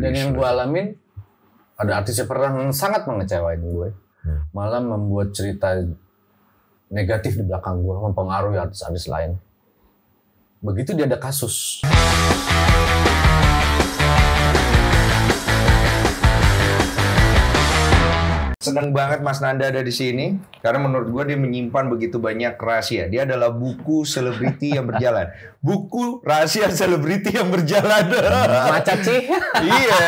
Dan yang gue alamin, ada artis yang pernah sangat mengecewain gue. Malah membuat cerita negatif di belakang gue, mempengaruhi artis-artis lain. Begitu dia ada kasus. Senang banget Mas Nanda ada di sini karena menurut gue dia menyimpan begitu banyak rahasia. Dia adalah buku selebriti yang berjalan. Buku rahasia selebriti yang berjalan. Macet sih. Iya.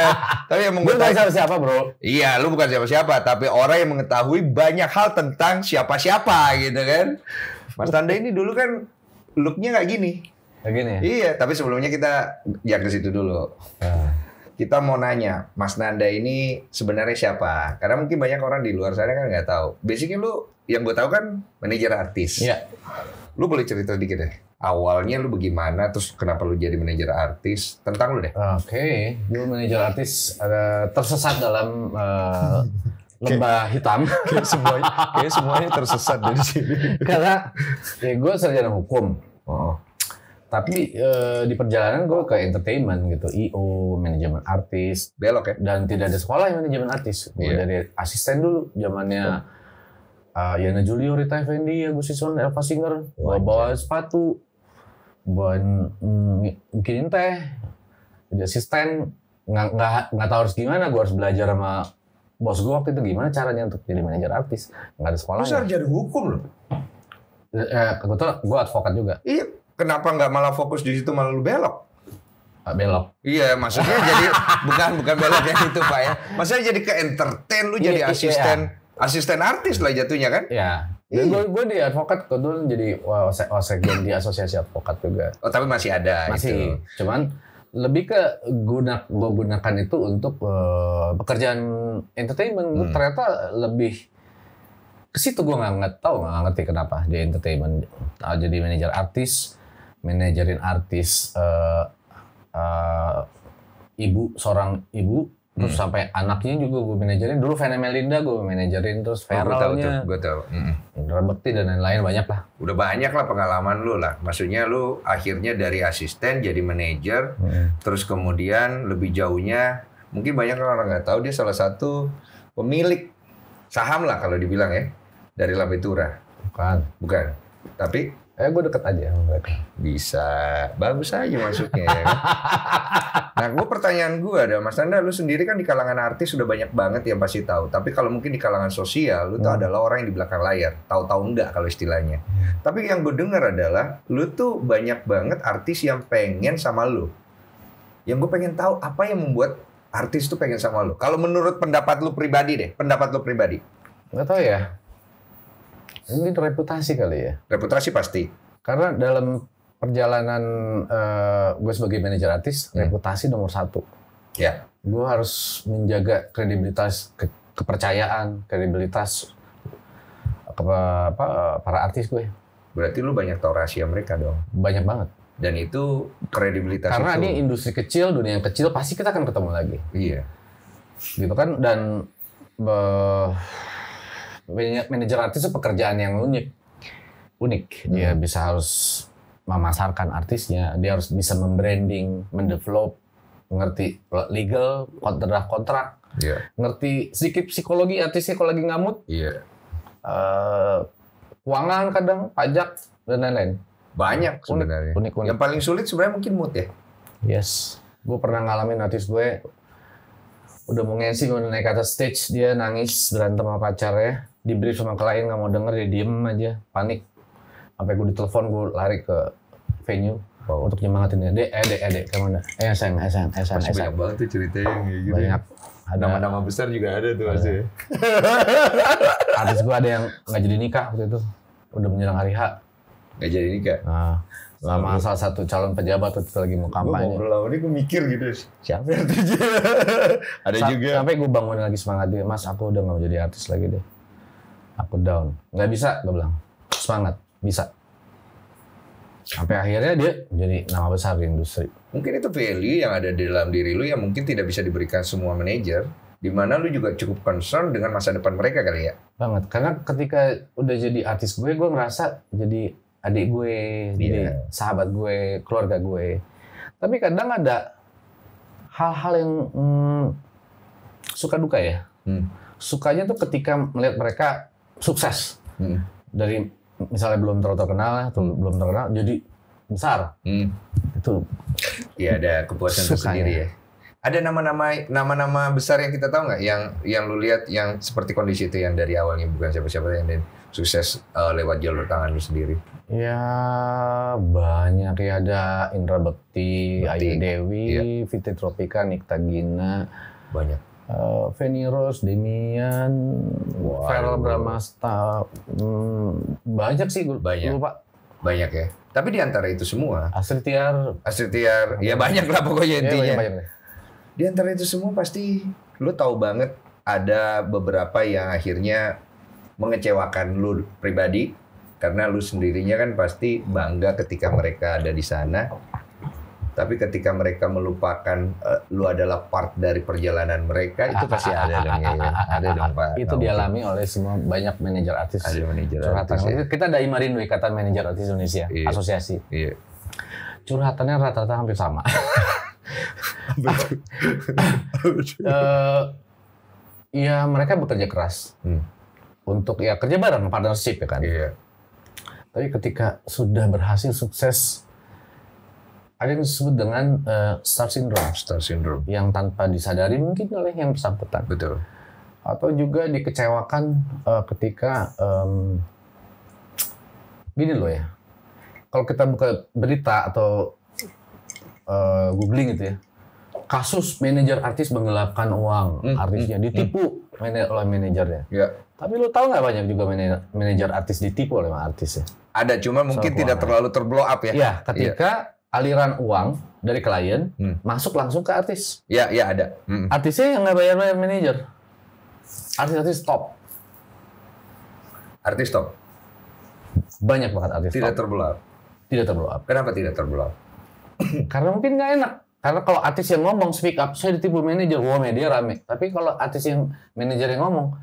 Tapi yang Gue bukan siapa bro. Iya, lu bukan siapa-siapa, tapi orang yang mengetahui banyak hal tentang siapa-siapa gitu kan. Mas Nanda ini dulu kan looknya nggak gini. Kayak gini ya? Iya, tapi sebelumnya kita jangan ke situ dulu. Kita mau nanya, Mas Nanda ini sebenarnya siapa? Karena mungkin banyak orang di luar sana kan nggak tahu. Basicnya lu, yang gue tahu kan manajer artis. Iya. Lu boleh cerita dikit deh. Awalnya lu bagaimana, terus kenapa lu jadi manajer artis? Tentang lu deh. Oke, gue manajer artis tersesat dalam lembah hitam. Kayak semuanya tersesat dari sini. Karena ya gue sarjana hukum. Tapi di perjalanan gue ke entertainment gitu, IO, manajemen artis, Belok ya? dan tidak ada sekolah yang manajemen artis. Gue dari asisten dulu, zamannya Yana Julio, Rita Effendi, Agus Siswan, Elva Singer, bawa sepatu, bawa bikinin teh, jadi asisten, nggak tahu harus gimana, gue harus belajar sama bos gue waktu itu gimana caranya untuk jadi manajer artis, nggak ada sekolah. Lu sarjana hukum loh? Kebetulan gue advokat juga. Iya. Kenapa nggak malah fokus di situ malah lu belok? Belok. Iya, maksudnya jadi bukan belok yang itu Pak ya. Maksudnya jadi ke entertain, lu jadi asisten artis lah jatuhnya kan? Iya. Dan gue di advokat kebetulan jadi wasekjen di asosiasi advokat juga. Oh tapi masih ada. Masih. Itu. Cuman lebih ke gue gunakan itu untuk pekerjaan entertainment. Ternyata lebih ke situ gue nggak ngerti kenapa di entertainment jadi manajer artis, manajerin artis seorang ibu, terus sampai anaknya juga gue manajerin. Dulu Vena Melinda gue manajerin, terus Feralnya, gue tahu. Indra Bekti dan lain-lain banyak lah. Udah banyak lah pengalaman lu lah. Maksudnya lu akhirnya dari asisten jadi manajer, terus kemudian lebih jauhnya mungkin banyak orang nggak tahu dia salah satu pemilik saham lah kalau dibilang ya dari Labetura. Bukan. Tapi gue deket aja sama mereka. Bisa, bagus aja masuknya ya. Nah, pertanyaan gue ada, Mas Nanda, lu sendiri kan di kalangan artis sudah banyak banget yang pasti tahu. Tapi kalau mungkin di kalangan sosial, lu tuh adalah orang yang di belakang layar, tahu-tahu enggak kalau istilahnya. Tapi yang gue dengar adalah, lu tuh banyak banget artis yang pengen sama lu. Yang gue pengen tahu apa yang membuat artis tuh pengen sama lu. Kalau menurut pendapat lu pribadi deh, Nggak tahu ya. Ini reputasi kali ya. Reputasi pasti. Karena dalam perjalanan gue sebagai manajer artis, reputasi nomor 1. Ya. Gue harus menjaga kredibilitas, kepercayaan, kredibilitas para artis gue. Berarti lu banyak tahu rahasia mereka dong. Banyak banget. Dan itu kredibilitas. Karena ini industri kecil, dunia yang kecil, pasti kita akan ketemu lagi. Iya. Gitu kan, dan manajer artis itu pekerjaan yang unik. Dia bisa harus memasarkan artisnya, dia harus bisa membranding, mendevelop, ngerti legal, kontrak, ngerti sedikit psikologi artisnya kalau lagi ngamut, keuangan kadang, pajak dan lain-lain. Banyak sebenarnya. Unik. Yang paling sulit sebenarnya mungkin mood ya. Yes, gue pernah ngalamin artis gue udah mau nge-MC, mau naik ke atas stage, dia nangis berantem sama pacarnya. Di brief sama klien nggak mau denger, dia diem aja, panik. Sampai gue ditelepon, gue lari ke venue untuk nyemangatin dia. Dek, kamu udah? Sayang. Banyak banget tuh ceritanya kayak gitu. Banyak. Nama-nama besar juga ada tuh pasti. Artis gue ada yang nggak jadi nikah waktu itu, udah menjelang hari H. Nggak jadi nikah? Lama salah satu calon pejabat waktu itu lagi mau kampanye. Gue ngobrol ini gue mikir gitu, siapa artisnya? Ada juga. Sampai gue bangun lagi semangat dia, Mas aku udah nggak mau jadi artis lagi deh. Aku down. Nggak bisa, gue bilang. Semangat, bisa. Sampai akhirnya dia jadi nama besar di industri. Mungkin itu value yang ada di dalam diri lu yang mungkin tidak bisa diberikan semua manajer. Di mana lu juga cukup concern dengan masa depan mereka kali ya? Banget. Karena ketika udah jadi artis gue ngerasa jadi adik gue, jadi sahabat gue, keluarga gue. Tapi kadang ada hal-hal yang suka duka ya. Sukanya tuh ketika melihat mereka sukses. Dari misalnya belum terlalu terkenal atau belum terkenal jadi besar. Itu ya ada kepuasan tersendiri ya. Ada nama-nama besar yang kita tahu nggak yang lu lihat yang seperti kondisi itu yang dari awalnya bukan siapa-siapa yang sukses lewat jalur tangan lu sendiri? Ya banyak ya, ada Indra Bekti, Ayu Dewi, Fitri Tropika, Nikta Gina, banyak. Feni Rose, Demian, Farel Bramasta, banyak sih gue lupa. Banyak ya. Tapi di antara itu semua, Astrid Tiar, ya banyak lah pokoknya intinya. Banyak. Di antara itu semua pasti lu tahu banget ada beberapa yang akhirnya mengecewakan lu pribadi karena lu sendirinya kan pasti bangga ketika mereka ada di sana. Tapi ketika mereka melupakan lu adalah part dari perjalanan mereka, itu pasti ada dong ya. Ada dong Pak. Itu dialami oleh semua banyak manajer artis. Ada manajer artis. Ya. Kita ada Imarindu, Ikatan Manajer Artis Indonesia, asosiasi. Iya. Curhatannya rata-rata hampir sama. Ya mereka bekerja keras untuk ya kerja bareng, partnership ya kan. Iya. Tapi ketika sudah berhasil sukses, ada yang disebut dengan star syndrome. Star syndrome. Yang tanpa disadari mungkin oleh yang bersangkutan. Betul. Atau juga dikecewakan ketika gini loh ya. Kalau kita buka berita atau googling gitu ya. Kasus manajer artis menggelapkan uang artisnya, ditipu oleh manajernya. Ya. Tapi lu tahu nggak banyak juga manajer artis ditipu oleh artis ya? Ada, cuma mungkin tidak terlalu terblow up ya. Ya, ketika aliran uang dari klien masuk langsung ke artis. Ya ada. Artisnya yang nggak bayar manajer. Artis stop. Artis stop. Banyak banget artis tidak stop. Terblow up. Tidak terblow up. Kenapa tidak terblow up? Karena mungkin nggak enak. Karena kalau artis yang ngomong speak up, saya ditipu manajer, wah media rame. Tapi kalau artis yang manajer yang ngomong,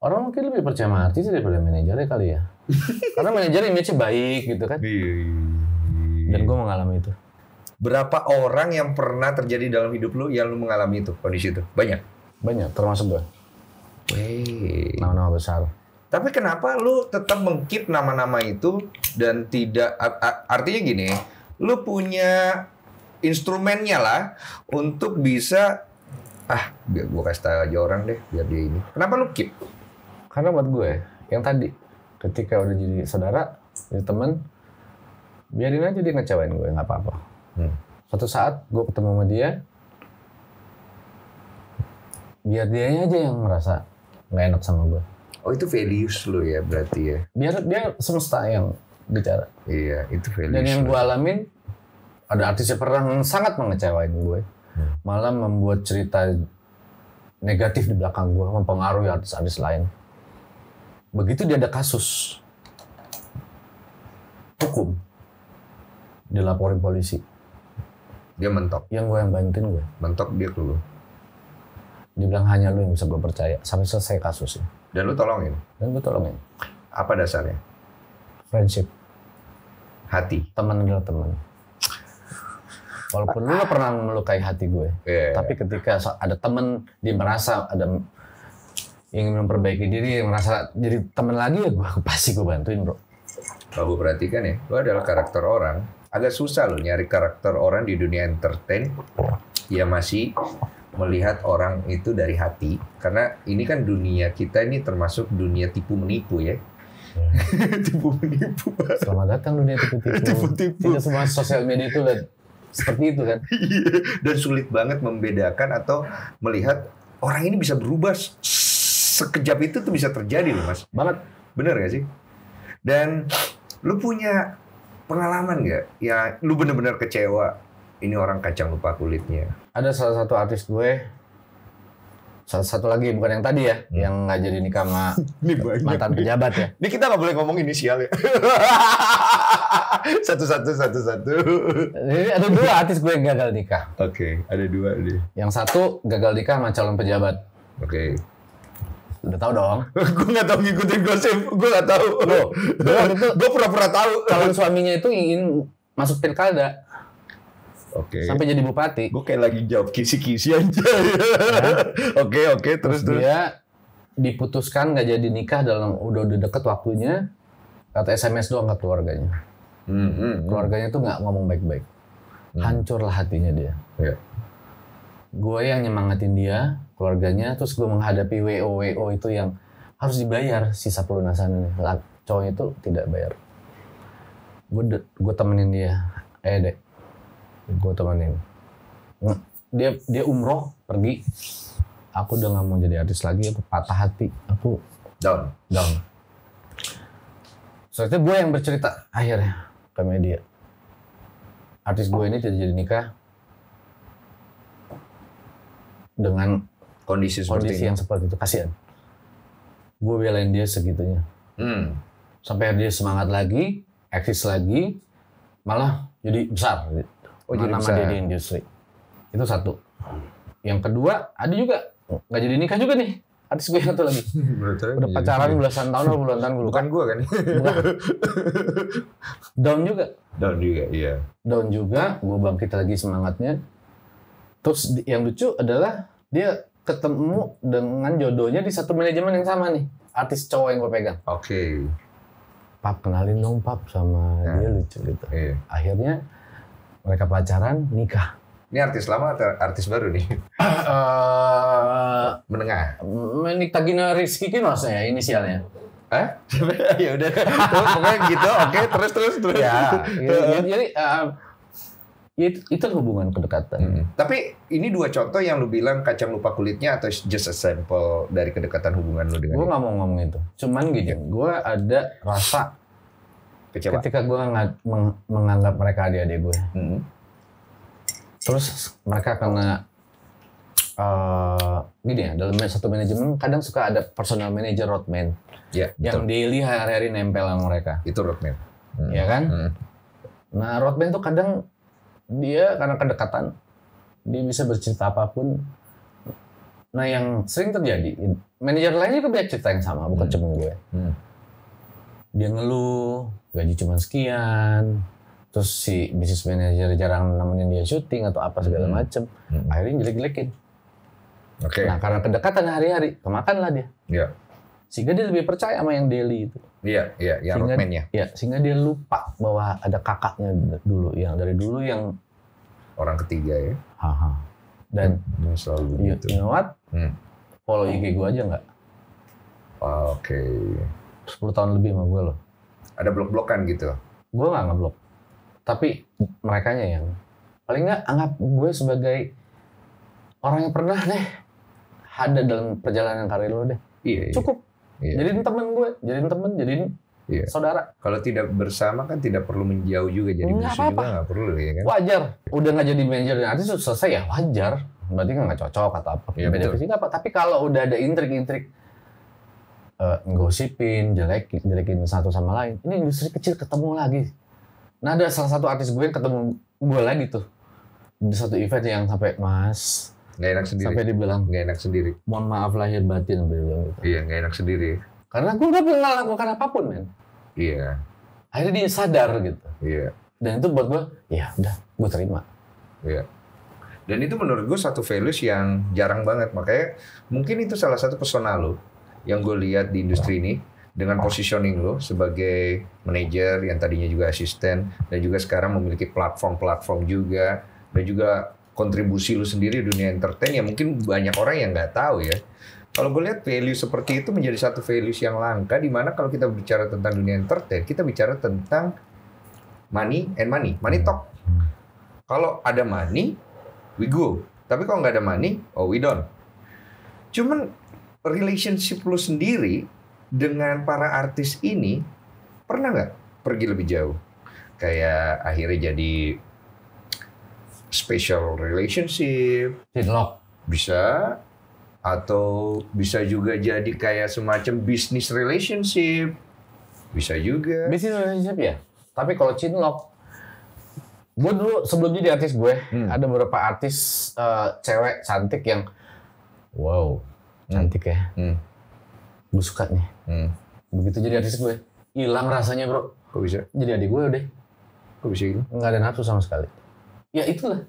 orang mungkin lebih percaya sama artis daripada manajernya kali ya. Karena manajer image-nya baik gitu kan. Dan gue mengalami itu. Berapa orang yang pernah terjadi dalam hidup lu yang lu mengalami itu, kondisi itu? Banyak? Banyak, termasuk gue. Nama-nama besar. Tapi kenapa lu tetap meng-keep nama-nama itu dan tidak, artinya gini, lu punya instrumennya lah untuk bisa, biar gue kasih tahu aja orang deh, biar dia ini. Kenapa lu keep? Karena buat gue, yang tadi, ketika udah jadi saudara, jadi teman, biarin aja dia ngecewain gue, nggak apa-apa. Suatu saat gue ketemu sama dia, biar dianya aja yang merasa nggak enak sama gue. Oh itu values lu ya berarti ya? Biar dia semesta yang bicara. Iya, itu values. Dan yang gue alamin, ada artis yang pernah sangat mengecewain gue. Malah membuat cerita negatif di belakang gue, mempengaruhi artis-artis lain. Begitu dia ada kasus hukum, dilaporin polisi. Dia mentok. Yang gue yang bantuin gue. Mentok dia ke lu. Dia bilang hanya lu yang bisa gue percaya sampai selesai kasusnya. Dan lu tolongin? Dan gue tolongin. Apa dasarnya? Friendship. Hati. Teman adalah teman. Walaupun lu gak pernah melukai hati gue, tapi ketika ada teman dia merasa ada ingin memperbaiki diri, yang merasa jadi teman lagi ya gue pasti gue bantuin bro. Kalau gue perhatikan ya, lu adalah karakter orang. Agak susah lo nyari karakter orang di dunia entertain yang masih melihat orang itu dari hati. Karena ini kan dunia kita ini termasuk dunia tipu menipu ya. Tipu menipu. Selamat datang dunia tipu-tipu. Tidak semua sosial media itu seperti itu kan. Dan sulit banget membedakan atau melihat orang ini bisa berubah sekejap itu tuh bisa terjadi loh mas. Banget. Bener gak sih? Dan lu punya pengalaman gak? Ya lu bener-bener kecewa. Ini orang kacang lupa kulitnya. Ada salah satu artis gue. Satu lagi bukan yang tadi ya, yang nggak jadi nikah sama mantan pejabat ya. Ini kita nggak boleh ngomong inisial ya. Satu. Jadi ada dua artis gue yang gagal nikah. Oke, ada dua nih. Yang satu gagal nikah sama calon pejabat. Oke. Udah tahu dong. Gue nggak tahu ngikutin gosip, gue nggak tahu. Gue pura-pura tahu. Calon suaminya itu ingin masuk pilkada. Oke. Sampai jadi bupati. Gue kayak lagi jawab kisi-kisi aja. Oke, terus. Dia diputuskan nggak jadi nikah dalam udah deket waktunya. Kata SMS doang ke keluarganya. Keluarganya tuh nggak ngomong baik-baik. Hancurlah hatinya dia. Yeah. Gue yang nyemangatin dia, keluarganya, terus gue menghadapi WO itu yang harus dibayar sisa pelunasan ini. Cowoknya itu tidak bayar. Gue temenin dia. Dek, gue temenin. Dia umroh, pergi. Aku udah nggak mau jadi artis lagi, aku patah hati. Aku down. Soalnya gue yang bercerita akhirnya ke media. Artis gue ini tidak jadi nikah dengan kondisi yang seperti itu. Kasihan. Gue belain dia segitunya. Sampai dia semangat lagi, eksis lagi, malah jadi besar. Jadi nama dia di industri. Itu satu. Yang kedua, ada juga nggak jadi nikah juga nih. Artis gue yang satu lagi. Udah pacaran belasan tahun atau puluhan tahun gue lupa. Bukan gue kan? Bukan. Down juga, iya. Down juga, gue bangkit lagi semangatnya. Terus yang lucu adalah dia ketemu dengan jodohnya di satu manajemen yang sama nih. Artis cowok yang gue pegang. Oke. Pap, kenalin dong Pap sama dia, lucu gitu. Iya. Akhirnya mereka pacaran, nikah. Ini artis lama atau artis baru nih? Menengah. Nikta Gina Rizky Kinos ya inisialnya. Ya udah. Pokoknya gitu. Oke, terus. Ya, jadi itu hubungan kedekatan. Tapi ini dua contoh yang lu bilang kacang lupa kulitnya atau just a sample dari kedekatan hubungan lu dengan gue nggak mau ngomong itu. Cuman gini, gue ada rasa kecewa ketika gue menganggap mereka adik-adik gue. Terus mereka kena gini ya, dalam satu manajemen kadang suka ada personal manager roadman yang daily hari-hari nempel sama mereka. Itu roadman. Ya kan? Nah roadman tuh kadang dia karena kedekatan dia bisa bercerita apapun. Nah yang sering terjadi, manajer lainnya juga punya cerita yang sama, bukan cuma gue. Dia ngeluh, gaji cuma sekian. Terus si business manager jarang nemenin dia syuting atau apa segala macem. Akhirnya jelek-jelekin. Oke. Nah karena kedekatan hari-hari, kemakan lah dia. Iya. Sehingga dia lebih percaya sama yang daily itu. Iya, yang roadman-nya. Iya, sehingga dia lupa bahwa ada kakaknya dulu, yang dari dulu yang orang ketiga ya. Dan selalu gitu. You know what? Follow IG gue aja nggak? Oke. 10 tahun lebih sama gue loh. Ada blok-blokan gitu? Gue nggak ngeblok. Tapi merekanya yang paling nggak anggap gue sebagai orang yang pernah deh ada dalam perjalanan karir lo deh. Iya. Cukup. Iya. Jadiin temen, jadiin saudara. Kalau tidak bersama kan tidak perlu menjauh juga, jadi musuh juga nggak perlu ya kan? Wajar. Udah nggak jadi manajer dan artis selesai ya wajar. Berarti kan nggak cocok atau apa. Iya, beda visi apa. Tapi kalau udah ada intrik-intrik ngosipin, jelekin satu sama lain. Ini industri kecil ketemu lagi. Nah ada salah satu artis gue yang ketemu gue lagi tuh di satu event yang sampai mas nggak enak sendiri. Sampai dibilang nggak enak sendiri. Mohon maaf lahir batin sampai dibilang gitu. Iya nggak enak sendiri. Karena gue nggak pernah lakukan apapun men. Iya. Akhirnya dia sadar gitu. Iya. Dan itu buat gue, ya udah gue terima. Iya. Dan itu menurut gue satu values yang jarang banget. Makanya mungkin itu salah satu pesona lo yang gue lihat di industri ini. Dengan positioning lo sebagai manajer yang tadinya juga asisten dan juga sekarang memiliki platform-platform juga dan juga kontribusi lo sendiri di dunia entertain ya mungkin banyak orang yang nggak tahu ya. Kalau gue lihat value seperti itu menjadi satu values yang langka di mana kalau kita bicara tentang dunia entertain kita bicara tentang money talk. Kalau ada money we go, tapi kalau nggak ada money we don't. Cuman relationship lo sendiri dengan para artis ini pernah nggak pergi lebih jauh? Kayak akhirnya jadi special relationship, Cinlok bisa, atau bisa juga jadi kayak semacam business relationship, bisa juga. Business relationship ya. Tapi kalau cinlok, gue dulu sebelum jadi artis gue ada beberapa artis cewek cantik yang wow cantik ya. Gue suka nih. Begitu jadi artis gue, hilang rasanya bro. Kok bisa? Jadi adik gue udah. Kok bisa gitu? Nggak ada nafsu sama sekali. Ya itulah.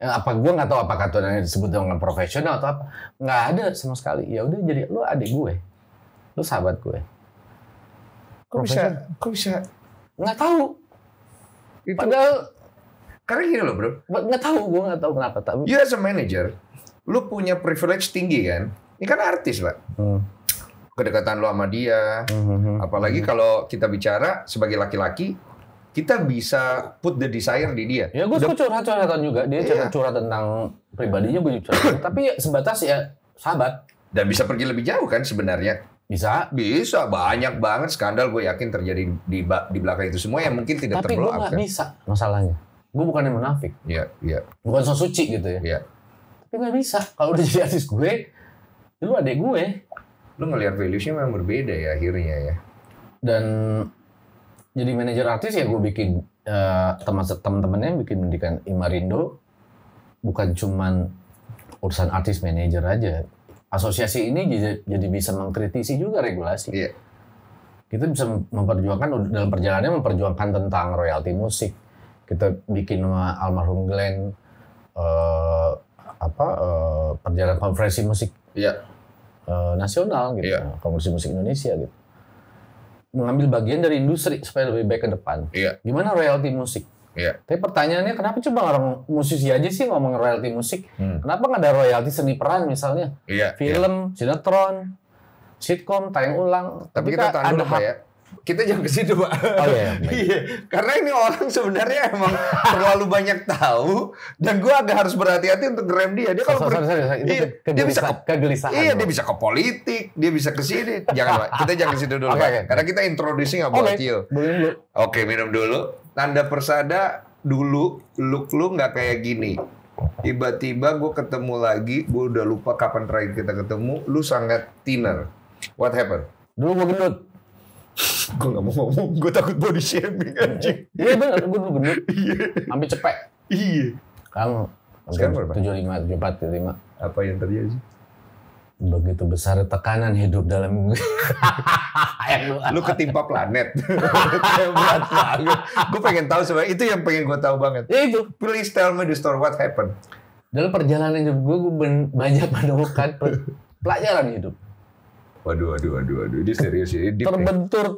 Apa gue nggak tahu apakah itu disebut dengan profesional atau apa. Nggak ada sama sekali. Ya udah jadi lu adik gue. Lu sahabat gue. Kok bisa? Nggak tahu. Itu, Padahal karena gini loh bro. Gue nggak tahu kenapa. Tapi You as a manager, lu punya privilege tinggi kan? Ini kan artis pak. Kedekatan lu sama dia. Apalagi kalau kita bicara sebagai laki-laki, kita bisa put the desire di dia. Ya gue suka curhat-curhatan juga. Dia curhat tentang pribadinya, gue juga curhat. Tapi ya sebatas ya sahabat. Dan bisa pergi lebih jauh kan sebenarnya. Bisa. Banyak banget skandal gue yakin terjadi di belakang itu semua yang mungkin tidak tapi terblow up. Tapi gue nggak kan? bisa masalahnya. Gue bukan yang munafik. Iya. Bukan so suci gitu ya. Iya. Tapi nggak bisa. Kalau udah jadi artis gue, lu adek gue. Lu ngelihat values-nya memang berbeda ya akhirnya ya. Dan jadi manajer artis ya gue bikin teman-temannya bikin pendidikan Imarindo bukan cuman urusan artis manajer aja. Asosiasi ini jadi bisa mengkritisi juga regulasi. Iya. Kita bisa memperjuangkan dalam perjalanannya memperjuangkan tentang royalti musik. Kita bikin sama almarhum Glenn perjalanan konferensi musik nasional gitu, konferensi musik Indonesia gitu. Mengambil bagian dari industri supaya lebih baik ke depan. Iya. Gimana royalti musik? Iya. Tapi pertanyaannya kenapa coba orang musisi aja sih ngomong royalti musik? Kenapa nggak ada royalti seni peran misalnya? Iya. Film, sinetron, sitkom, tayang ulang. Tapi kita tahan dulu Pak ya. Kita jangan ke situ Pak. Oh iya. Iya. Karena ini orang sebenarnya emang terlalu banyak tahu dan gue agak harus berhati-hati untuk ngerem dia. Dia kalau dia bisa kegelisahan. Iya, dia bisa ke politik, dia bisa ke sini. Jangan Pak. Kita jangan ke situ dulu Pak. Karena kita introducing about you. Oke, minum dulu. Tanda Persada dulu look lu nggak kayak gini. Tiba-tiba gue ketemu lagi, gue udah lupa kapan terakhir kita ketemu. Lu sangat thinner. What happened? Dulu gue gendut. Gue gak mau ngomong, gue takut body shaming anjing. Iya bener, gue dulu gendut. Iya. Sampai cepek. Iya. Sekarang berapa? 75, 74, 75. Apa yang terjadi? Begitu besar tekanan hidup dalam lu ketimpa planet. Berat banget. Gue pengen tahu sebenarnya itu yang pengen gue tahu banget. Ya itu. Please tell me the story what happened. Dalam perjalanan hidup gue banyak menemukan pelajaran hidup. Waduh. Ini serius ya. Terbentur.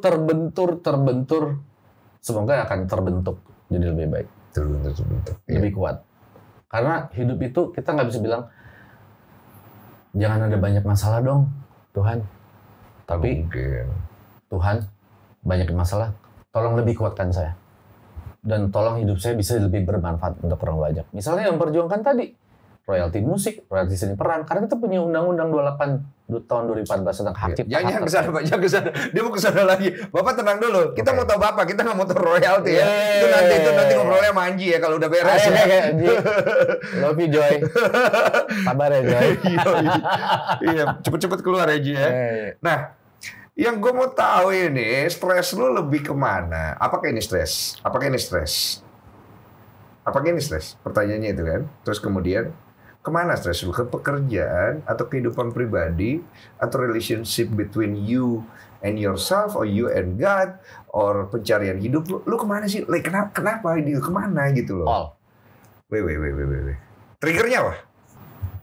Semoga akan terbentuk jadi lebih baik. Terbentuk. Lebih kuat. Karena hidup itu kita nggak bisa bilang jangan ada banyak masalah dong, Tuhan. Tapi Tuhan banyak masalah, tolong lebih kuatkan saya. Dan tolong hidup saya bisa lebih bermanfaat untuk orang banyak. Misalnya yang perjuangkan tadi, royalti musik, royalti seni peran. Karena kita punya Undang-Undang 28 tahun 2014 tentang hak cipta. Jangan kesana Pak, jangan kesana. Dia mau kesana lagi. Bapak tenang dulu. Kita mau tahu Bapak, kita nggak mau tahu royalti ya. Itu nanti ngobrolnya sama Anji ya kalau udah beres ya. Love you Joy. Sabar ya Joy. Iya, cepet-cepet keluar ya Ji ya. Nah, yang gue mau tahu ini, stres lu lebih kemana? Apakah ini stres? Pertanyaannya itu kan. Terus kemudian, kemana stres lu? Ke pekerjaan, atau kehidupan pribadi, atau relationship between you and yourself, or you and God, or pencarian hidup lu? Lu kemana sih? Like, kenapa ini? Kemana gitu loh? All. Wait. Triggernya apa?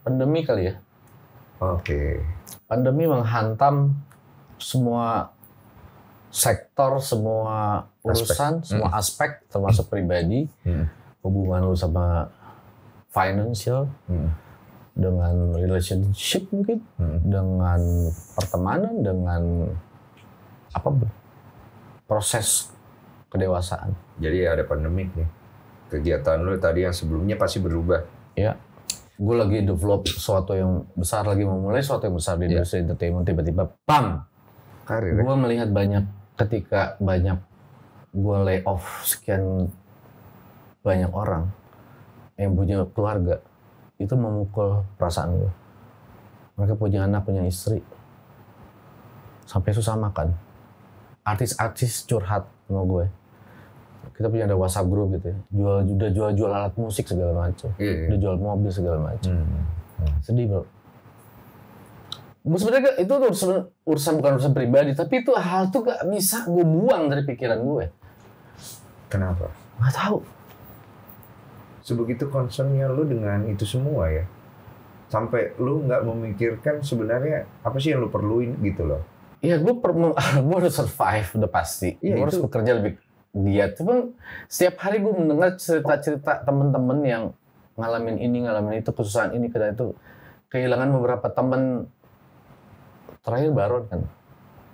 Pandemi kali ya. Oke. Pandemi menghantam semua sektor, semua urusan, semua aspek, termasuk pribadi, hubungan lu sama financial, dengan relationship mungkin, dengan pertemanan, dengan proses kedewasaan. Jadi ada pandemik nih. Kegiatan lu tadi yang sebelumnya pasti berubah. Ya. Gue lagi develop sesuatu yang besar, lagi memulai sesuatu yang besar di industri entertainment, tiba-tiba PAM! Karir. Gue melihat ketika gue lay off sekian banyak orang yang punya keluarga, itu memukul perasaan gue. Mereka punya anak, punya istri, sampai susah makan. Artis-artis curhat sama gue. Kita punya ada WhatsApp group gitu ya. Jual alat musik segala macam. Udah jual mobil segala macam. Sedih bro. Sebenarnya itu urusan bukan urusan pribadi, tapi itu hal tuh gak bisa gue buang dari pikiran gue. Kenapa? Gak tahu. sebegitu concernnya lu dengan itu semua ya. Sampai lu nggak memikirkan sebenarnya apa sih yang lu perluin gitu loh. Iya, gue harus survive udah pasti. Iya, Gue harus itu. bekerja lebih giat. Cuman setiap hari gue mendengar cerita-cerita temen-temen yang ngalamin itu, kesusahan ini, kena itu. Kehilangan beberapa temen. Terakhir Baron kan.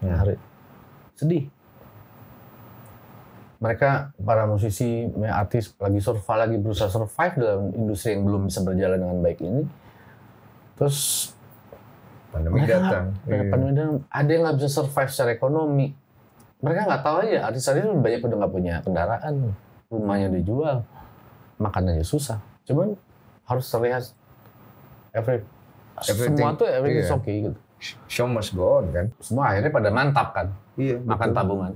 Hari. Sedih. Mereka, para musisi, artis, lagi berusaha survive dalam industri yang belum bisa berjalan dengan baik ini. Terus Pandemi datang. Pandemi datang. Ada yang nggak bisa survive secara ekonomi. Mereka nggak tahu aja. Artis-artis banyak udah nggak punya kendaraan, rumahnya dijual, makanannya susah. Cuman harus terlihat semua tuh everything is okay gitu. Show must go on kan. Semua akhirnya pada mantap kan. Iya. Makan betul. tabungan.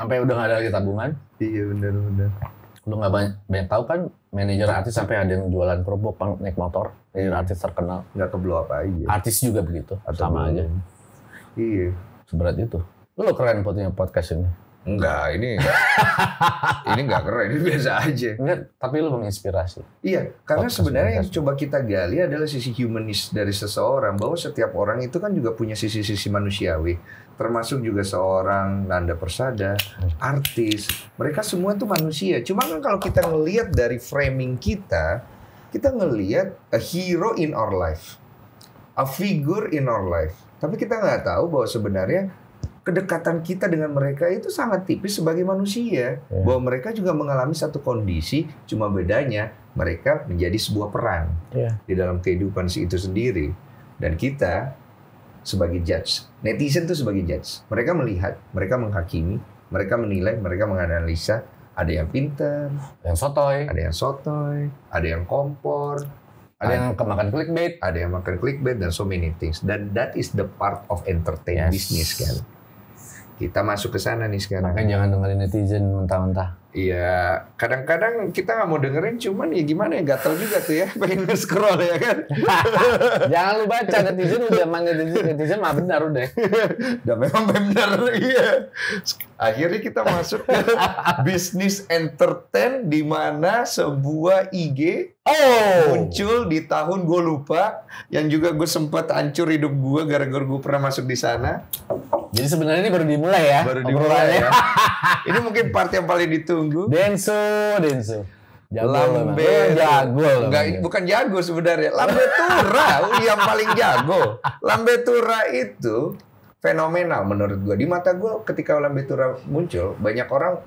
Sampai udah nggak ada lagi tabungan. Iya benar. Lu nggak banyak tahu kan, manajer artis sampai ada yang jualan kerupuk naik motor. Manajer artis terkenal. Nggak keblow apa aja. Artis juga begitu. Atau sama belum. aja. Iya. Seberat itu. Lu keren punya podcast ini. Enggak, ini nggak keren, ini biasa aja. Enggak, tapi lu menginspirasi. Iya, karena Podcast sebenarnya yang coba kita gali adalah sisi humanis dari seseorang, bahwa setiap orang itu kan juga punya sisi-sisi manusiawi, termasuk juga seorang Nanda Persada, artis, mereka semua itu manusia. Cuma kan kalau kita ngelihat dari framing kita ngelihat a hero in our life, a figure in our life. Tapi kita nggak tahu bahwa sebenarnya kedekatan kita dengan mereka itu sangat tipis sebagai manusia. Ya. Bahwa mereka juga mengalami satu kondisi, cuma bedanya mereka menjadi sebuah peran di dalam kehidupan itu sendiri. Dan kita sebagai judge, netizen itu sebagai judge. Mereka melihat, mereka menghakimi, mereka menilai, mereka menganalisa. Ada yang pintar, Yang sotoy, ada yang kompor, ada yang kemakan clickbait. ada yang makan clickbait, dan so many things. Dan that is the part of entertain business kan. Kita masuk ke sana nih sekarang. Makanya jangan dengerin netizen mentah-mentah. Iya, kadang-kadang kita nggak mau dengerin, cuman ya gimana ya, gatel juga tuh ya, pengen nge-scroll ya kan. Jangan lu baca, netizen udah manggil netizen mah benar udah. Dan memang benar, iya. Akhirnya kita masuk ke bisnis entertain, di mana sebuah IG muncul di tahun gue lupa, yang juga gue sempat hancur hidup gue gara-gara gue pernah masuk di sana. Jadi sebenarnya ini baru dimulai ya. Baru dimulai ya. Ini mungkin part yang paling ditunggu. Denso. Lambe jago. Enggak, bukan jago sebenarnya. Lambe Tura yang paling jago. Lambe Tura itu fenomenal menurut gue. Di mata gue ketika Lambe Tura muncul, banyak orang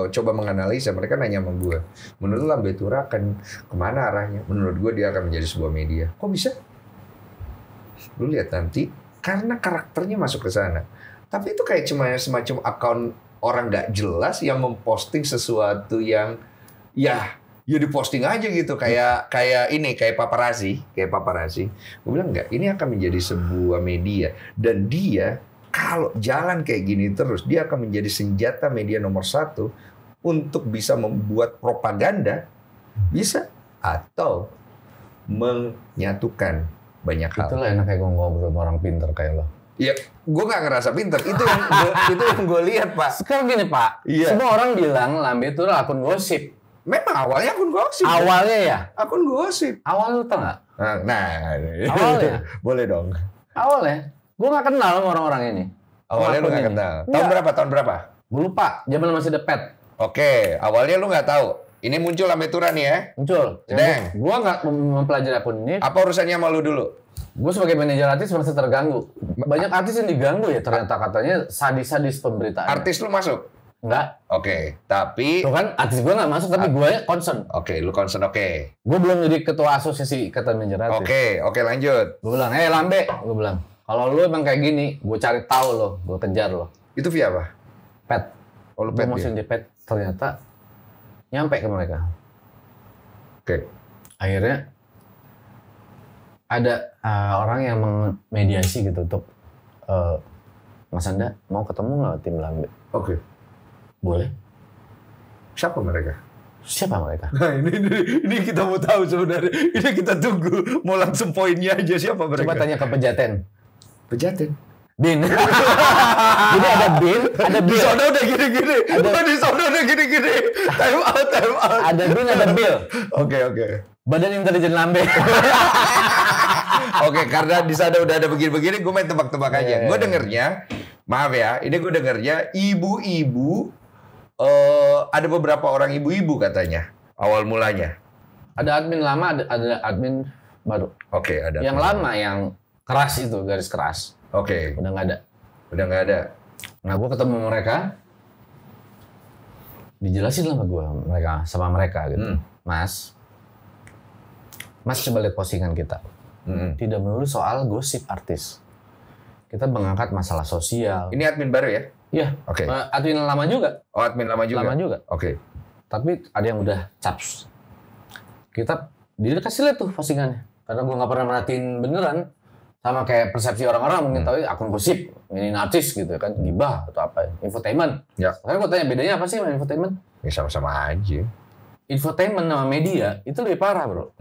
coba menganalisa. Mereka nanya sama gue, menurut Lambe Tura akan kemana arahnya? Menurut gue dia akan menjadi sebuah media. Kok bisa? Lu lihat nanti, karena karakternya masuk ke sana. Tapi itu kayak cuma semacam akun orang nggak jelas yang memposting sesuatu yang ya diposting aja gitu, kayak paparazzi. Gue bilang enggak, ini akan menjadi sebuah media, dan dia kalau jalan kayak gini terus, dia akan menjadi senjata media nomor 1 untuk bisa membuat propaganda, bisa, atau menyatukan banyak hal. Itulah enaknya gue ngobrol sama orang pinter kayak lo. Iya, gue nggak ngerasa pinter. Itu yang gue lihat, Pak. Sekarang gini Pak, Iya. semua orang bilang Lambe itu akun gosip. Memang awalnya akun gosip. Awalnya ya? Akun gosip. Awal lu tau nggak? Nah, Awalnya? boleh dong. Awalnya, gue nggak kenal sama orang-orang ini. Awalnya lu Akun nggak ini. kenal. Nggak. Tahun berapa? Gue lupa, zaman masih The Pet. Oke, awalnya lu nggak tahu. Ini muncul Lambe Tura nih ya. Muncul. Deng. Gue nggak mempelajari akun ini. Apa urusannya sama lu dulu? Gue sebagai manajer artis merasa terganggu. Banyak artis yang diganggu ya ternyata, katanya sadis-sadis pemberitaan. Artis lu masuk? Enggak. Oke, tapi... Tuh kan artis gue nggak masuk, tapi gue concern. Oke, lu concern, oke. Gue belum jadi ketua asosiasi ikatan manajer artis. Oke, lanjut. Gue bilang, Lambe, gue bilang, kalau lu emang kayak gini, gue cari tahu lo, gue kejar lo. Itu via apa? Pet. Oh, lu Gue pet masukin dia? di Pet, ternyata nyampe ke mereka. Oke. Akhirnya ada orang yang memediasi gitu untuk Mas Anda mau ketemu nggak tim Lambe? Oke. Boleh. Siapa mereka? Siapa mereka? Nah, ini kita mau tahu sebenarnya. Ini kita tunggu. Mau langsung poinnya aja, siapa mereka? Coba tanya ke Pejaten. Pejaten. Bin. Jadi ada bin, ada Di bill. sana udah gini-gini. Di sana udah gini-gini. Time out. Ada bin, ada bill. Oke. Badan Intelijen Lambe. Oke, karena di sana udah ada begini-begini, gue main tebak-tebak aja. Gue dengernya, maaf ya, ini gue dengernya ibu-ibu, ada beberapa orang ibu-ibu katanya awal mulanya. Ada admin lama, ada admin baru. Oke, ada. Yang lama yang keras itu, garis keras. Oke. Udah nggak ada. Udah nggak ada. Nah, gue ketemu mereka, dijelasin lah sama mereka gitu. Mas coba lihat postingan kita. Tidak melulu soal gosip artis. Kita mengangkat masalah sosial. Ini admin baru ya? Iya. Oke. Admin lama juga. Oh, admin lama juga? Lama juga. Oke. Tapi ada yang udah caps. Dia kasih lihat tuh postingannya. Karena gue nggak pernah merhatiin beneran. Sama kayak persepsi orang-orang mungkin tahu akun gosip. Ini artis gitu kan. Gibah atau apa. Infotainment. Ya. Makanya gue tanya bedanya apa sih sama infotainment? Ya sama-sama aja. Infotainment sama media itu lebih parah bro.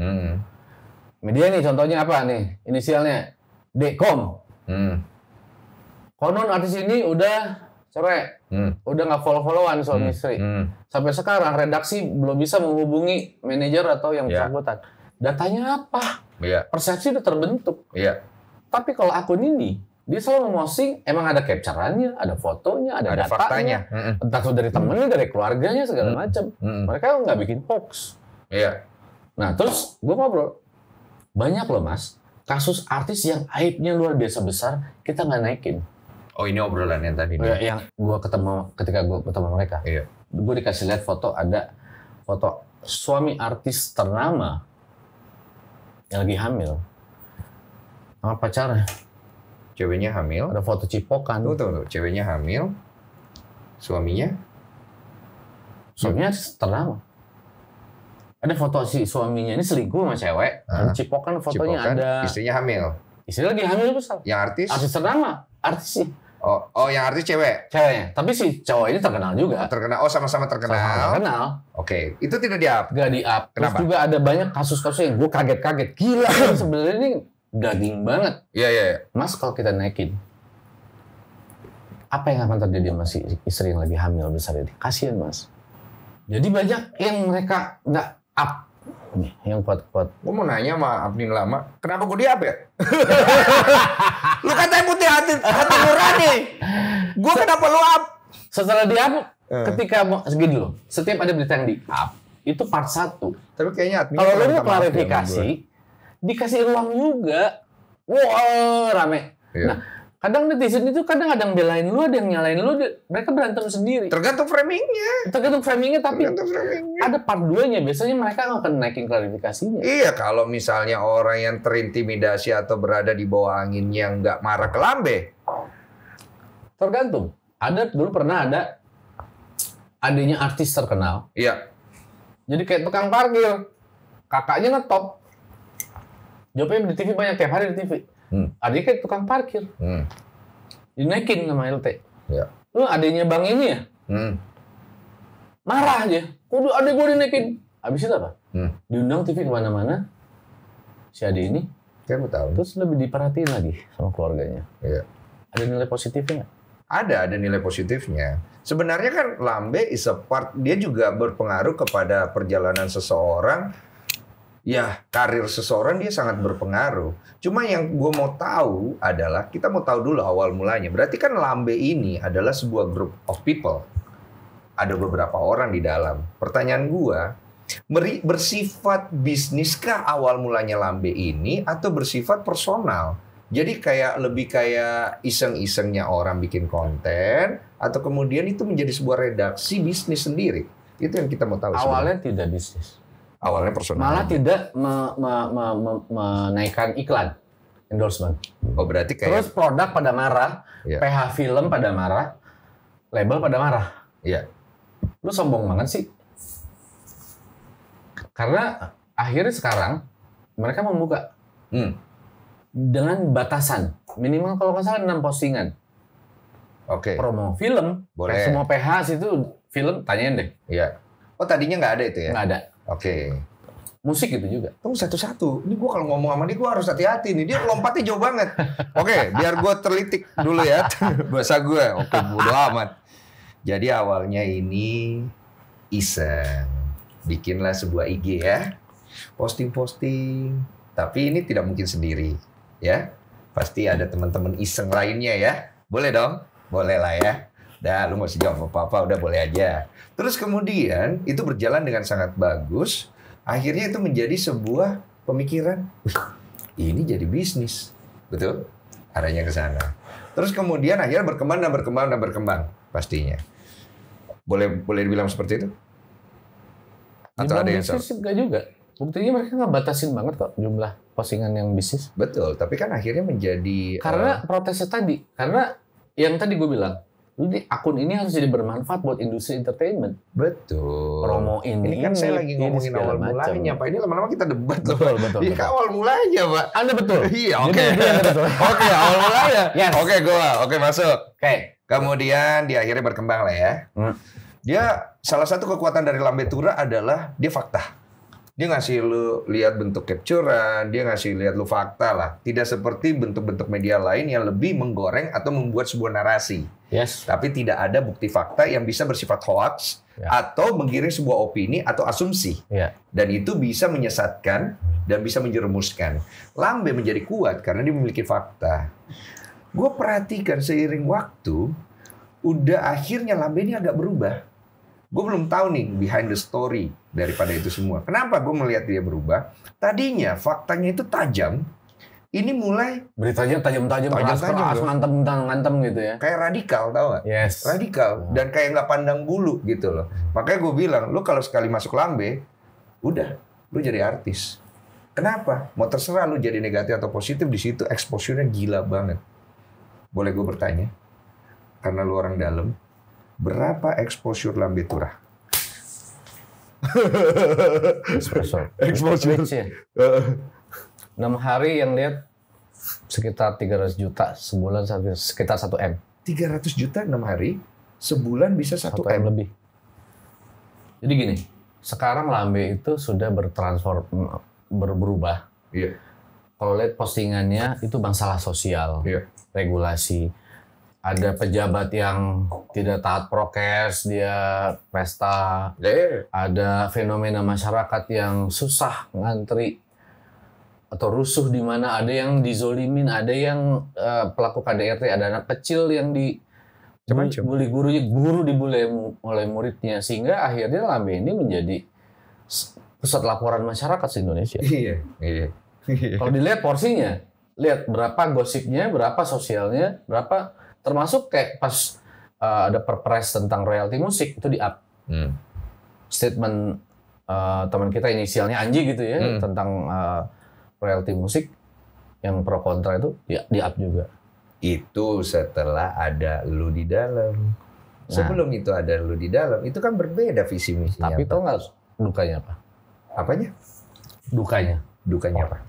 Media nih contohnya apa nih? Inisialnya Dkom. Konon artis ini udah cerai. Udah nggak follow-followan suami istri. Sampai sekarang redaksi belum bisa menghubungi manajer atau yang bersangkutan. Datanya apa? Iya. Persepsi udah terbentuk. Iya. Tapi kalau akun ini, dia selalu memosting, emang ada capture-annya, ada fotonya, ada datanya. Faktanya. Entah itu dari temennya, dari keluarganya, segala macam. Mereka nggak bikin hoax. Iya. Nah, terus gue ngobrol. Banyak loh, Mas. Kasus artis yang aibnya luar biasa besar, kita nggak naikin. Oh, ini obrolan yang tadi. Yang ketika gue ketemu mereka. Iya. Gue dikasih lihat ada foto suami artis ternama yang lagi hamil. Sama pacarnya. Ceweknya hamil. Ada foto cipokan. Tuh. Ceweknya hamil. Suaminya ternama. Ada foto si suaminya ini selingkuh sama cewek. Dan cipokan fotonya ada. Istrinya hamil. Istri lagi hamil besar. Yang artis? Artis ternama. Artis sih. Oh, yang artis cewek? Ceweknya. Tapi si cowok ini terkenal juga. Terkenal. Oh, sama-sama terkenal. Sama-sama terkenal. Oke. Itu tidak di-up? Gak di-up. Terus Kenapa? juga ada banyak kasus-kasus yang gue kaget-kaget. Gila kan sebenarnya ini daging banget. Iya. Mas kalau kita naikin, apa yang akan terjadi sama si istri yang lagi hamil besar ini? Kasian Mas. Jadi banyak yang mereka nggak up. Nih, yang kuat-kuat. Gue mau nanya sama admin lama, kenapa gue di-up ya? Lu katanya putih hati nurani. Gue kenapa lu up? Setelah di-up, ketika segini loh, setiap ada berita yang di-up, itu part 1. Tapi kayaknya admin kalau lu mau klarifikasi, dikasih ruang juga. Wow, rame. Iya. Nah, kadang netizen itu kadang ada yang belain lu, ada yang nyalain lu, mereka berantem sendiri. Tergantung framingnya. Tapi ada part 2-nya. Biasanya mereka akan naikin klarifikasinya. Iya, kalau misalnya orang yang terintimidasi atau berada di bawah angin yang nggak marah ke lambe. Tergantung. Dulu pernah ada adanya artis terkenal. Iya. Jadi kayak tukang parkir. Kakaknya ngetop. Jawabnya di TV banyak, tiap hari di TV. Adiknya kayak tukang parkir. Dinaikin sama LT. Iya. Lu adiknya bang ini ya? Marah aja. Kudu adik gue dinaikin. Habis itu apa? Diundang TV kemana-mana. Si adik ini. Kayak gue tahu. Terus lebih diperhatiin lagi sama keluarganya. Iya. Ada nilai positifnya nggak? Ada nilai positifnya. Sebenarnya kan lambe is a part, dia juga berpengaruh kepada perjalanan seseorang. Ya, karir seseorang dia sangat berpengaruh. Cuma yang gue mau tahu adalah, kita mau tahu dulu awal mulanya. Berarti kan lambe ini adalah sebuah group of people. Ada beberapa orang di dalam. Pertanyaan gue, bersifat bisniskah awal mulanya lambe ini atau bersifat personal? Jadi lebih kayak iseng-isengnya orang bikin konten, atau kemudian itu menjadi sebuah redaksi bisnis sendiri. Itu yang kita mau tahu. Awalnya tidak bisnis. Awalnya personal. Malah tidak menaikkan iklan, endorsement. Oh, berarti kayak... Terus produk pada marah, Iya. PH film pada marah, label pada marah. Iya. Lu sombong banget sih. Karena akhirnya sekarang mereka membuka dengan batasan. Minimal kalau nggak salah 6 postingan. Oke. Promo film. Boleh. Semua PH situ film, tanyain deh. Iya. Oh, tadinya nggak ada itu ya? Nggak ada. Oke. Musik itu juga. Tunggu satu-satu. Ini gue kalau ngomong sama dia gue harus hati-hati nih. Dia lompatnya jauh banget. Oke, biar gue terlitik dulu ya bahasa gue. Oke, bodo amat. Jadi awalnya ini iseng. Bikinlah sebuah IG ya. Posting-posting. Tapi ini tidak mungkin sendiri. Ya. Pasti ada teman-teman iseng lainnya ya. Boleh dong? Boleh lah ya. Dah, lu nggak usah jawab apa-apa. Udah boleh aja. Terus kemudian itu berjalan dengan sangat bagus. Akhirnya itu menjadi sebuah pemikiran, ini jadi bisnis, betul? Arahnya ke sana. Terus kemudian akhirnya berkembang pastinya. Boleh dibilang seperti itu? Atau ada yang salah? Enggak juga. Buktinya mereka nggak batasin banget kok jumlah postingan yang bisnis. Betul, tapi kan akhirnya menjadi karena protesnya tadi, karena yang tadi gue bilang. Jadi akun ini harus jadi bermanfaat buat industri entertainment. Betul. Promoin ini kan saya lagi ngomongin awal mulanya, Pak. Ini lama-lama kita debat loh. Betul. Ini kan awal mulanya, Pak. Anda betul. Iya, oke. Oke, awal mulanya. Yes. Oke, masuk. Oke. Kemudian dia akhirnya berkembang lah ya. Dia salah satu kekuatan dari Lambe Tura adalah dia fakta. Dia ngasih lu lihat bentuk capturean, dia ngasih lihat lu fakta lah. Tidak seperti bentuk-bentuk media lain yang lebih menggoreng atau membuat sebuah narasi. Yes. Tapi tidak ada bukti fakta yang bisa bersifat hoax atau menggiring sebuah opini atau asumsi. Dan itu bisa menyesatkan dan bisa menjerumuskan. Lambe menjadi kuat karena dia memiliki fakta. Gue perhatikan seiring waktu, udah akhirnya Lambe ini agak berubah. Gue belum tahu nih behind the story daripada itu semua. Kenapa gue melihat dia berubah? Tadinya faktanya itu tajam. Ini mulai beritanya tajam-tajam, keras, ngantem gitu ya. Kayak radikal, tau gak? Yes. Radikal dan kayak nggak pandang bulu gitu loh. Makanya gue bilang, lu kalau sekali masuk Lambe, udah, lu jadi artis. Kenapa? Mau terserah lu jadi negatif atau positif, di situ exposure-nya gila banget. Boleh gue bertanya? Karena lu orang dalam. Berapa exposure Lambe Tura? Exposure. 6 hari yang lihat sekitar 300 juta sebulan, sekitar 1 M. 300 juta 6 hari, sebulan bisa 1 M lebih. Jadi gini, sekarang Lambe itu sudah berubah. Iya. Kalau lihat postingannya itu masalah sosial, regulasi. Ada pejabat yang tidak taat prokes, dia pesta. Ada fenomena masyarakat yang susah ngantri atau rusuh di mana ada yang dizolimin, ada yang pelaku KDRT, ada anak kecil yang dibully guru dibully oleh muridnya, sehingga akhirnya Lambe ini menjadi pusat laporan masyarakat di Indonesia. Iya. Kalau dilihat porsinya, lihat berapa gosipnya, berapa sosialnya, berapa. Termasuk kayak pas ada perpres tentang royalti musik itu di-up. Statement teman kita inisialnya Anji gitu ya tentang royalti musik yang pro kontra itu di-up juga. Itu setelah ada lu di dalam. Sebelum itu ada lu di dalam, itu kan berbeda visi misinya. Tapi tau nggak dukanya apa? Apanya? Dukanya apa?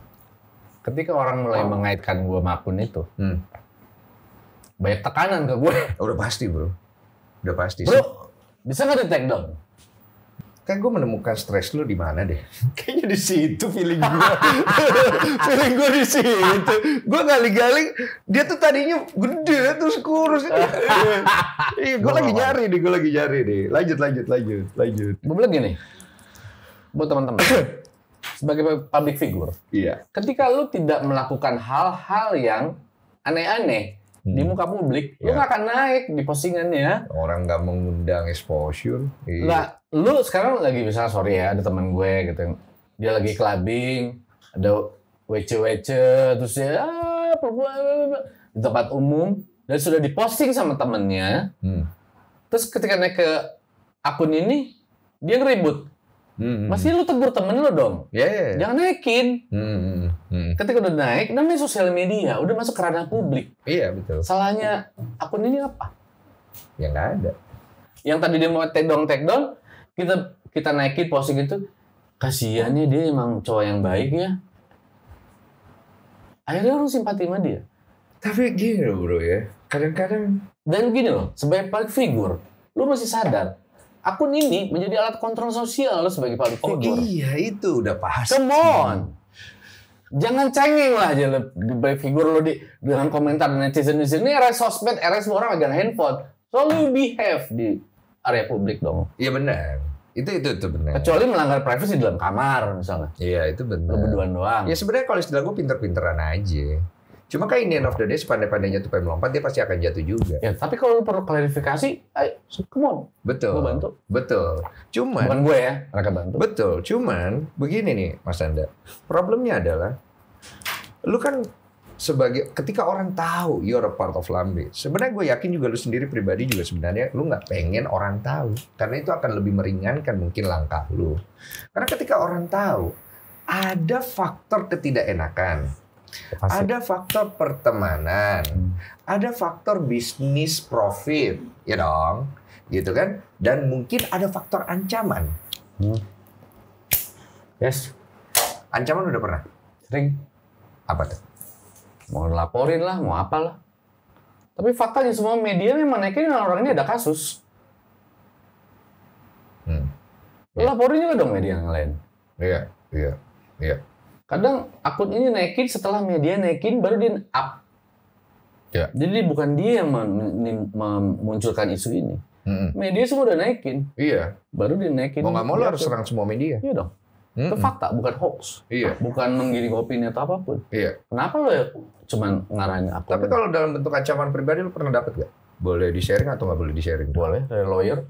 Ketika orang mulai mengaitkan gua sama akun itu. Banyak tekanan ke gue. Udah pasti, bro. Udah pasti. Bro, bisa nggak di take down? Kan gue menemukan stres lu di mana deh? Kayaknya di situ feeling gue. Feeling gue di situ. Gue gali-gali, dia tuh tadinya gede terus kurus. Gue lagi nyari nih. Lanjut. Gue bilang gini, buat teman-teman, sebagai public figure, ketika lu tidak melakukan hal-hal yang aneh-aneh di muka publik, lu nggak akan naik di postingannya. Orang nggak mengundang exposure. Lah, lu sekarang lagi misalnya, sorry ya, ada teman gue gitu, dia lagi clubbing, ada WC, terus dia di tempat umum, dan sudah diposting sama temennya. Terus ketika naik ke akun ini, dia ngeribut. Masih lu tegur temen lu dong. Jangan naikin. Ketika udah naik, namanya sosial media, udah masuk ke ranah publik. Iya, betul. Salahnya akun ini apa? Ya nggak ada. Yang tadi dia mau take down, kita naikin posting itu, kasihannya dia emang cowok yang baik ya. Akhirnya orang simpati sama dia. Tapi gini loh bro ya, kadang-kadang. Dan gini loh, sebagai public figure, lu mesti sadar, akun ini menjadi alat kontrol sosial lo sebagai public figure. Oh iya, itu udah pasti. Come on. Jangan cengeng lah aja lo public figure lo dengan komentar netizen di sini. Era sosmed, era semua orang megang handphone. So lu behave di area publik dong. Iya benar. Itu benar. Kecuali melanggar privasi dalam kamar misalnya. Iya, itu benar. Lo berduaan doang. Ya sebenarnya kalau istilah gue pinter-pinteran aja. Cuma kayak in the end of the day, sepandai-pandainya tupai melompat, dia pasti akan jatuh juga. Ya, tapi kalau lu perlu klarifikasi, ayo, come on. Betul. Gue bantu. Betul. Cuman. Bukan gue ya, mereka bantu. Betul. Cuman, begini nih Mas Anda. Problemnya adalah, lu kan ketika orang tahu you're a part of Lambe, sebenarnya gue yakin juga lu sendiri pribadi juga sebenarnya lu nggak pengen orang tahu. Karena itu akan lebih meringankan mungkin langkah lu. Karena ketika orang tahu, ada faktor ketidakenakan. Pasti. Ada faktor pertemanan, ada faktor bisnis profit, ya dong, gitu kan? Dan mungkin ada faktor ancaman. Yes. Ancaman udah pernah? Sering. Apa tuh? Mau laporin lah, mau apalah. Tapi faktanya semua media memang naikin orang ini ada kasus. Laporin juga dong media yang lain. Iya. Kadang akun ini naikin setelah media naikin baru dia up. Ya. Jadi bukan dia yang memunculkan isu ini. Media semua udah naikin. Iya. Baru dia naikin. Mau nggak mau lo harus serang semua media. Iya dong. Itu fakta, bukan hoax. Iya. Bukan menggiring opini atau apapun. Iya. Kenapa lo ya cuman ngarahin akun? Tapi kalau dalam bentuk ancaman pribadi lo pernah dapat nggak? Boleh di-sharing atau nggak boleh di-sharing? Boleh, dari lawyer.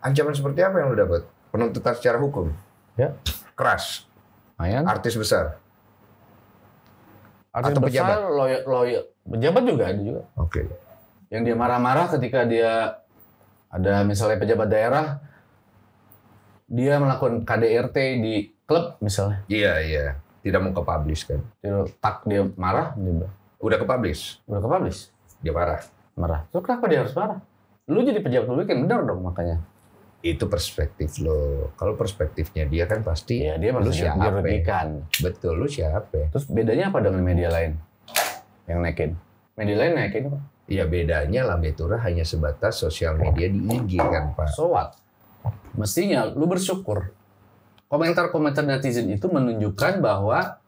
Ancaman seperti apa yang lo dapat? Penuntutan secara hukum? Ya. Keras? Lumayan. Artis besar? Artis atau besar, pejabat? lawyer. Pejabat juga ada juga. Oke. Yang dia marah-marah ketika dia ada misalnya pejabat daerah, dia melakukan KDRT di klub misalnya. Iya. Tidak mau ke-publish kan? Dia marah, dia bilang, Udah ke-publish? udah ke-publish. Dia marah? Marah. Terus kenapa dia harus marah? Lu jadi pejabat publik yang benar dong makanya. Itu perspektif lo. Kalau perspektifnya dia kan pasti Ya dia lu maksudnya siapa? dirugikan. Betul, lu siapa? Terus bedanya apa dengan media lain yang naikin? Media lain naikin apa? Ya bedanya Lambe Tura hanya sebatas sosial media di IG kan Pak. So what? Mestinya lu bersyukur. Komentar-komentar netizen itu menunjukkan bahwa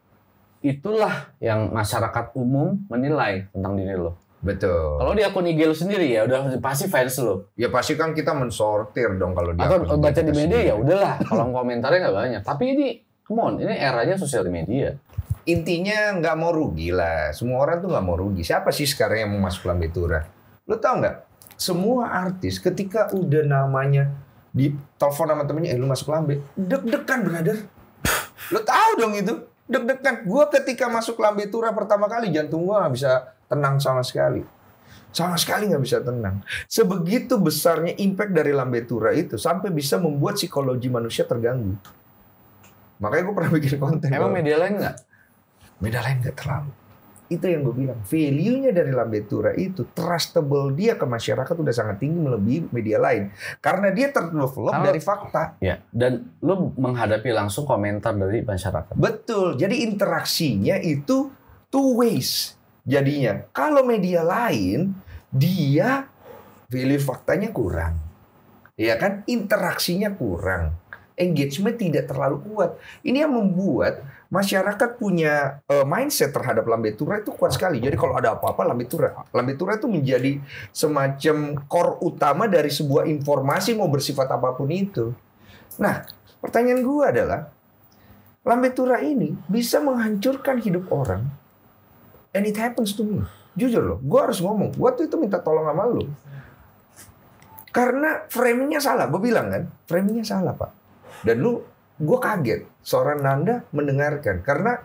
itulah yang masyarakat umum menilai tentang diri lo. Betul. Kalau di akun IG lu sendiri ya udah pasti fans lo. Ya pasti kan kita mensortir dong kalau dia. Atau baca di media ya udahlah, kolom komentarnya nggak banyak. Tapi ini, come on, ini eranya sosial media. Intinya nggak mau rugi lah. Semua orang tuh nggak mau rugi. Siapa sih sekarang yang mau masuk Lambe Tura? Lo tau nggak? Semua artis ketika udah namanya di telepon sama temennya, lu masuk Lambe, deg-degan brother. Lo tahu dong itu, deg-degan. Gua ketika masuk Lambe Tura pertama kali jantung gua nggak bisa tenang sama sekali. Sama sekali nggak bisa tenang. Sebegitu besarnya impact dari Lambe Tura itu sampai bisa membuat psikologi manusia terganggu. Makanya gue pernah bikin konten. Emang media lain nggak? Media lain nggak terlalu. Itu yang gue bilang. Value-nya dari Lambe Tura itu, trustable dia ke masyarakat udah sangat tinggi melebihi media lain. Karena dia terdevelop dari fakta. Ya, dan lu menghadapi langsung komentar dari masyarakat. Betul. Jadi interaksinya itu two ways. Jadinya, kalau media lain, dia value faktanya kurang. Ya kan? Interaksinya kurang. Engagement tidak terlalu kuat. Ini yang membuat masyarakat punya mindset terhadap Lambe Tura itu kuat sekali. Jadi kalau ada apa-apa Lambe Tura. Lambe Tura itu menjadi semacam core utama dari sebuah informasi mau bersifat apapun itu. Nah, pertanyaan gue adalah, Lambe Tura ini bisa menghancurkan hidup orang. And it happens to me. Jujur loh, gue harus ngomong. Gue tuh itu minta tolong sama lo. Karena framingnya salah. Gue bilang kan, framingnya salah Pak. Dan gue kaget. Seorang Nanda mendengarkan. Karena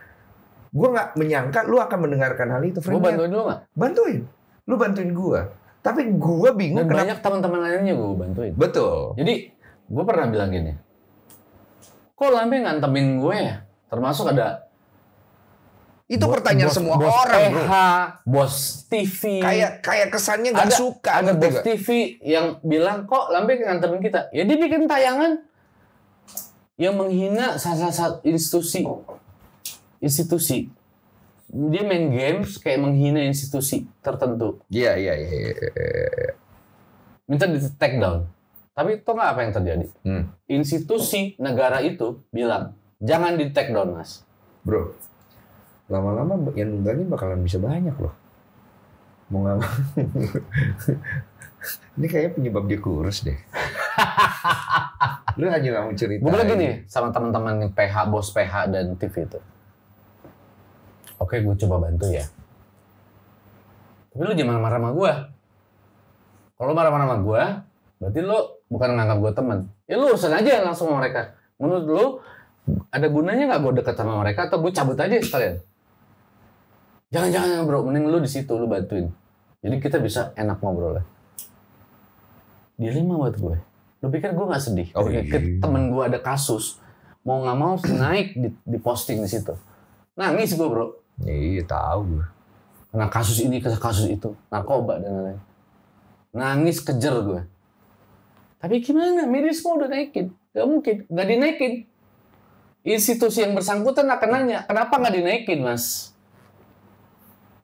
gue gak menyangka lu akan mendengarkan hal itu. Gue bantuin lu gak? Bantuin. Lu bantuin gue. Tapi gue bingung. Dan banyak teman-teman lainnya gue bantuin. Betul. Jadi gue pernah bilang gini. Kok Lambe ngantemin gue ya? Termasuk ada itu pertanyaan semua orang, bro. Bos TV. Kayak kesannya nggak suka. Ada bos TV yang bilang, kok Lambe ngantemin kita? Ya dia bikin tayangan yang menghina salah satu institusi. Dia main games kayak menghina institusi tertentu. Iya. Minta di take down. Tapi tau nggak apa yang terjadi? Institusi negara itu bilang, jangan di take down, Mas. Bro, lama-lama yang nunggangin bakalan bisa banyak loh. Mau nggak mau. Ini kayaknya penyebab dia kurus deh. Lu hanya nggak mau cerita. Gue bilang gini sama teman-teman yang PH, bos PH dan TV itu. Oke, gue coba bantu ya. Tapi lu jangan marah sama gue. Kalau marah-marah sama gue, berarti lu bukan nganggap gue teman. Ya lu urusan aja langsung sama mereka. Menurut lu, ada gunanya nggak gue dekat sama mereka atau gue cabut aja sekalian? Jangan bro, mending lu di situ lu bantuin. Jadi kita bisa enak ngobrol lah. Dilema buat gue. Lu pikir gue nggak sedih? Oh, Ketika temen gue ada kasus, mau nggak mau naik di posting di situ. Nangis gue bro. Iya tahu gue. Karena kasus ini, kasus itu, narkoba dan lain-lain. Nangis kejer gue. Tapi gimana? Media semua udah naikin. Gak mungkin, nggak dinaikin. Institusi yang bersangkutan akan nanya, kenapa nggak dinaikin, Mas?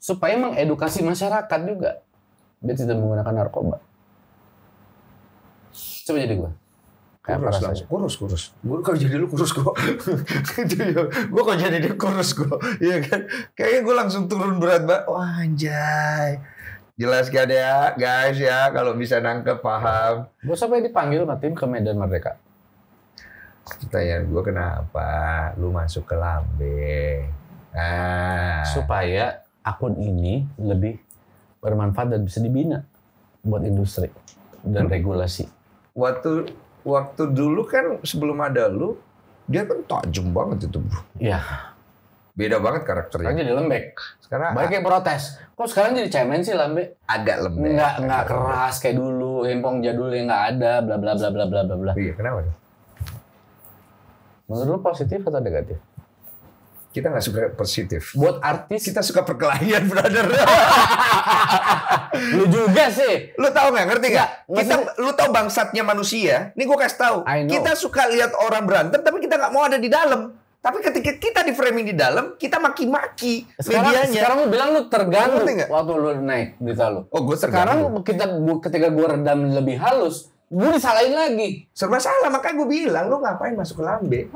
Supaya mengedukasi masyarakat juga. Biar tidak menggunakan narkoba. Coba jadi gue. Kurus. Gue kalau jadi lu kurus kok. Gue kalau jadi dia kurus kok. Iya kan? Kayaknya gue langsung turun berat banget. Wah anjay. Jelas gak ya guys ya. Kalau bisa nangkep paham. Gue sampai dipanggil sama tim ke Medan Merdeka. Pertanyaan gue kenapa lu masuk ke Lambe? Supaya akun ini lebih bermanfaat dan bisa dibina buat industri dan regulasi. Waktu dulu kan sebelum ada lu, dia kan tajam banget itu bro. Iya. Beda banget karakternya. Sekarang jadi lembek. Sekarang banyak yang protes. Kok sekarang jadi cemen sih Lambe? Agak lembek. Nggak keras kayak dulu. Hempong jadul yang nggak ada. Bla bla bla bla bla bla bla. Iya kenapa? Menurut lu positif atau negatif? Kita nggak suka positif. Buat artis kita suka perkelahian, brother. Lu juga sih. Lu tahu nggak? Ngerti nggak? Lu tahu bangsatnya manusia. Nih gue kasih tahu. Kita suka lihat orang berantem, tapi kita nggak mau ada di dalam. Tapi ketika kita di framing di dalam, kita maki-maki medianya. Sekarang lu bilang lu terganggu waktu lu naik berita lu. Oh, gue sekarang ketika gue redam lebih halus, gue disalahin lagi. Serba salah, makanya gue bilang lu ngapain masuk ke Lambe?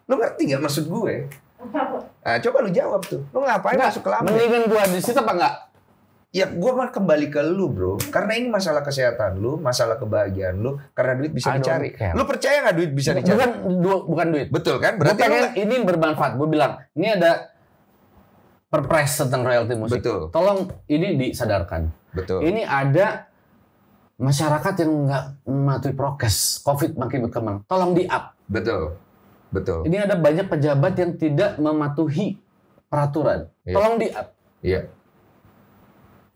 Lu ngerti nggak maksud gue? Nah, coba lu jawab tuh. Lu ngapain masuk ke Lambe? Mendingan gua di situ apa enggak? Ya, gua mah kembali ke lu, bro. Karena ini masalah kesehatan lu, masalah kebahagiaan lu. Karena duit bisa dicari. Lu percaya nggak duit bisa dicari? Bukan duit. Betul kan? Berarti ini bermanfaat. Gua bilang, ini ada perpres tentang royalti musik. Betul. Tolong ini disadarkan. Betul. Ini ada masyarakat yang nggak mematuhi prokes. COVID makin berkembang. Tolong di-up. Betul. Ini ada banyak pejabat yang tidak mematuhi peraturan. Tolong di-up. Iya.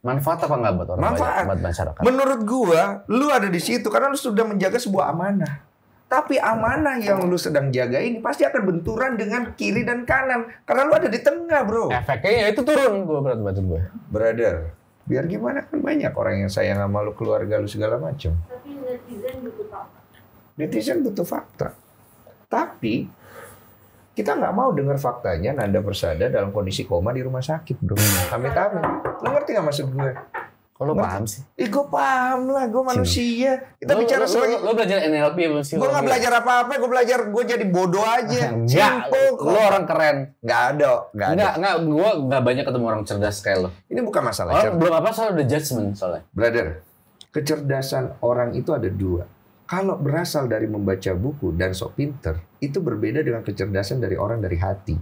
Manfaat apa nggak buat orang banyak, buat masyarakat? Menurut gua, lu ada di situ karena lu sudah menjaga sebuah amanah. Tapi amanah yang lu sedang jaga ini pasti akan benturan dengan kiri dan kanan. Karena lu ada di tengah, bro. Efeknya ya itu turun berat badan gue. Brother, biar gimana kan banyak orang yang sayang sama lu, keluarga lu segala macam. Tapi netizen butuh fakta. Netizen butuh fakta. Tapi kita nggak mau dengar faktanya Nanda Persada dalam kondisi koma di rumah sakit, bro. Amit-amit. Lo ngerti nggak maksud gue? Kalau paham sih? Gue paham lah. Gue manusia. Kita bicara sebagai... Lo belajar NLP apa sih? Gue nggak belajar apa-apa. Gue belajar gue jadi bodoh aja. Lo orang keren. Nggak ada. Gue nggak banyak ketemu orang cerdas kayak lo. Ini bukan masalah cerdas. Belum apa soal udah judgement soalnya. Brother, kecerdasan orang itu ada dua. Kalau berasal dari membaca buku dan sok pinter, itu berbeda dengan kecerdasan dari orang dari hati.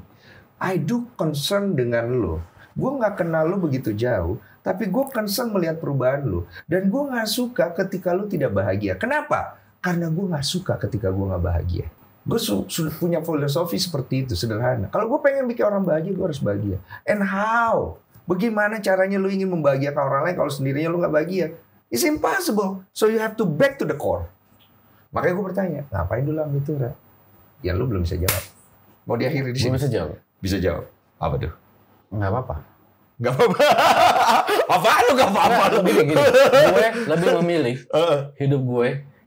I do concern dengan lo. Gue nggak kenal lo begitu jauh, tapi gue concern melihat perubahan lo. Dan gue nggak suka ketika lo tidak bahagia. Kenapa? Karena gue nggak suka ketika gue nggak bahagia. Gue sudah punya filosofi seperti itu, sederhana. Kalau gue pengen bikin orang bahagia, gue harus bahagia. And how? Bagaimana caranya lo ingin membahagiakan orang lain kalau sendirinya lo nggak bahagia? It's impossible. So you have to back to the core. Makanya gue bertanya, ngapain dulu ambil itu, Ra? Yang lu belum bisa jawab. Mau diakhiri di sini? Bisa jawab. Bisa jawab. Apa tuh? Nggak apa-apa. Nggak apa-apa. Apaan lu nggak apa-apa? Gini. Gue lebih memilih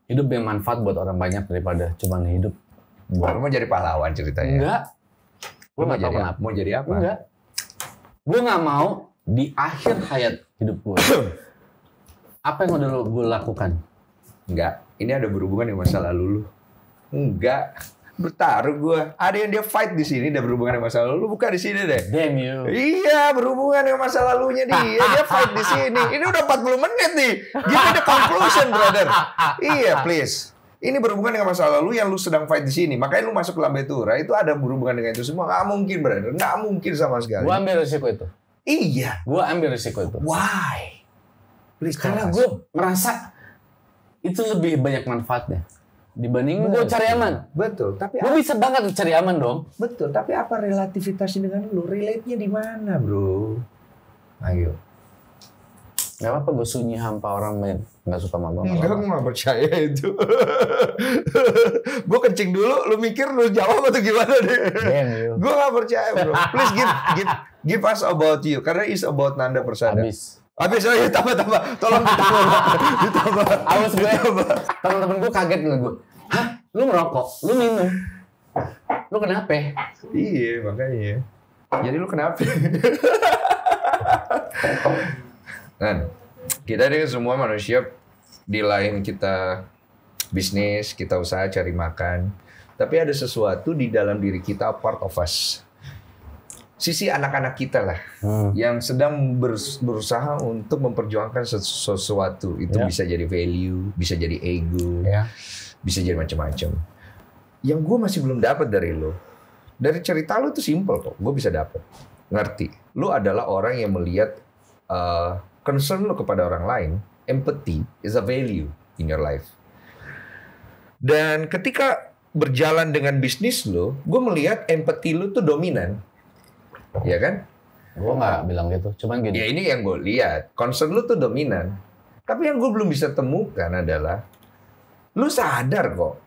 hidup yang manfaat buat orang banyak daripada cuma hidup buat... Lu mau jadi pahlawan ceritanya? Enggak. Gue nggak tahu kenapa. Mau jadi apa? Enggak. Gue nggak mau di akhir hayat hidup gue. Apa yang udah gue lakukan? Enggak. ini ada berhubungan dengan masa lalu lu. Enggak. Bertaruh gue. Ada yang dia fight di sini dan berhubungan dengan masa lalu. Lu buka di sini deh. Damn you. Iya, berhubungan dengan masa lalunya dia. Dia fight di sini. Ini udah 40 menit nih. Give me the conclusion, brother. Iya, please. Ini berhubungan dengan masa lalu yang lu sedang fight di sini. Makanya lu masuk ke Lambetura. Itu ada berhubungan dengan itu semua. Nggak mungkin, brother. Nggak mungkin sama sekali. Gua ambil risiko itu. Iya. Gua ambil risiko itu. Why? Please, Karena gue merasa itu lebih banyak manfaatnya dibanding gue cari aman. Betul, tapi Gue bisa banget cari aman dong. betul, tapi apa relativitasnya dengan lu? Relate-nya di mana, bro? Ayo. Gak apa-apa gue sunyi hampa orang main nggak suka sama gue. Enggak, gue nggak percaya itu. Gue kencing dulu, lu mikir lu jawab atau gimana deh? Gue nggak percaya, bro. Please give us about you, karena it's about Nanda Persada. Habis aja tambah. Tolong ditambah. Awas gue. Temen-temen gue kaget dengan gue. Hah? Lu merokok? Lu minum? Lu kenapa? Iya, makanya. Jadi lu kenapa? Kan, kita ini semua manusia di lain kita bisnis, kita usaha cari makan. Tapi ada sesuatu di dalam diri kita, part of us. Sisi anak-anak kita lah yang sedang berusaha untuk memperjuangkan sesuatu. Itu bisa jadi value, bisa jadi ego, bisa jadi macam-macam. Yang gue masih belum dapat dari lo, dari cerita lo itu simple kok. Gue bisa dapat, ngerti. Lo adalah orang yang melihat concern lo kepada orang lain. Empathy is a value in your life. Dan ketika berjalan dengan bisnis lo, gue melihat empathy lo tuh dominan. Ya kan? Gue nggak bilang gitu, cuman gini. Ya ini yang gue lihat, concern lu tuh dominan. Tapi yang gue belum bisa temukan adalah, lu sadar kok,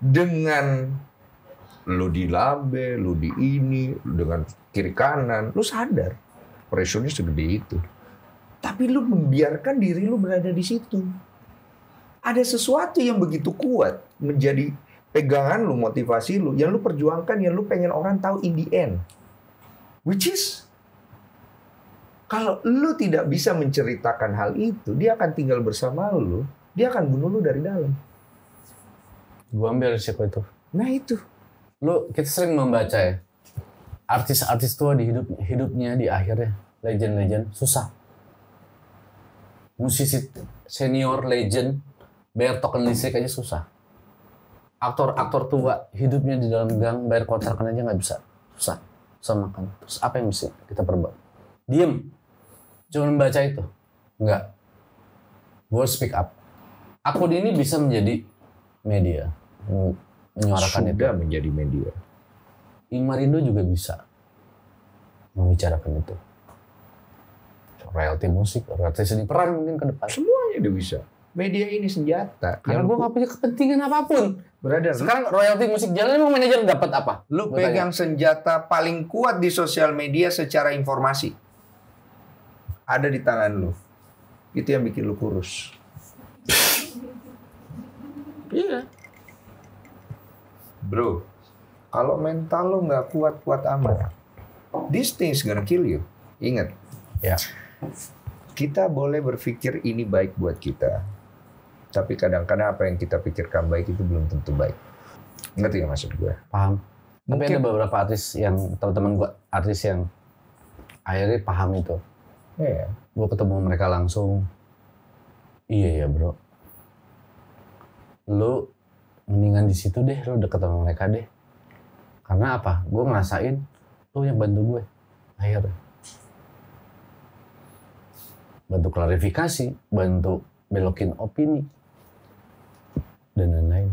dengan lu di lambe, lu di ini, dengan kiri kanan, lu sadar, pressure-nya segede itu. Tapi lu membiarkan diri lu berada di situ. Ada sesuatu yang begitu kuat, menjadi pegangan lu, motivasi lu, yang lu perjuangkan, yang lu pengen orang tahu in the end. Which is, kalau lu tidak bisa menceritakan hal itu, dia akan tinggal bersama lu, dia akan bunuh lu dari dalam. Gue ambil risiko itu. Nah itu. Kita sering membaca ya, artis-artis tua di hidupnya di akhirnya, legend-legend, susah. Musisi senior legend, bayar token listrik aja susah. Aktor-aktor tua, hidupnya di dalam gang, bayar kontrakan aja nggak bisa, susah. Sama makan. Terus apa yang mesti kita perbuat? Diem. Cuma membaca itu. Enggak. Gue speak up. Akun ini bisa menjadi media. Menyuarakan itu. Sudah menjadi media. Ingmarindo juga bisa membicarakan itu. Royalti musik, royalti seni, peran mungkin ke depan. Semuanya dia bisa. Media ini senjata. Karena gue gak punya kepentingan apapun. Brother, sekarang royalti musik jalan, emang manajer dapat apa? Lu pegang senjata paling kuat di sosial media secara informasi. Ada di tangan lu. Itu yang bikin lu kurus. Iya. Bro, kalau mental lu nggak kuat-kuat amat, this thing is gonna kill you. Ingat. Ya. Kita boleh berpikir ini baik buat kita. Tapi kadang-kadang apa yang kita pikirkan baik itu belum tentu baik. Ngerti nggak maksud gue? Paham. Mungkin tapi ada beberapa artis yang, teman-teman gue, artis yang akhirnya paham itu. Iya. Gue ketemu mereka langsung. Iya ya bro. Lu mendingan di situ deh, lu deket sama mereka deh. Karena apa? Gue ngerasain lu yang bantu gue. Akhirnya. Bantu klarifikasi, bantu belokin opini. Dan lain-lain.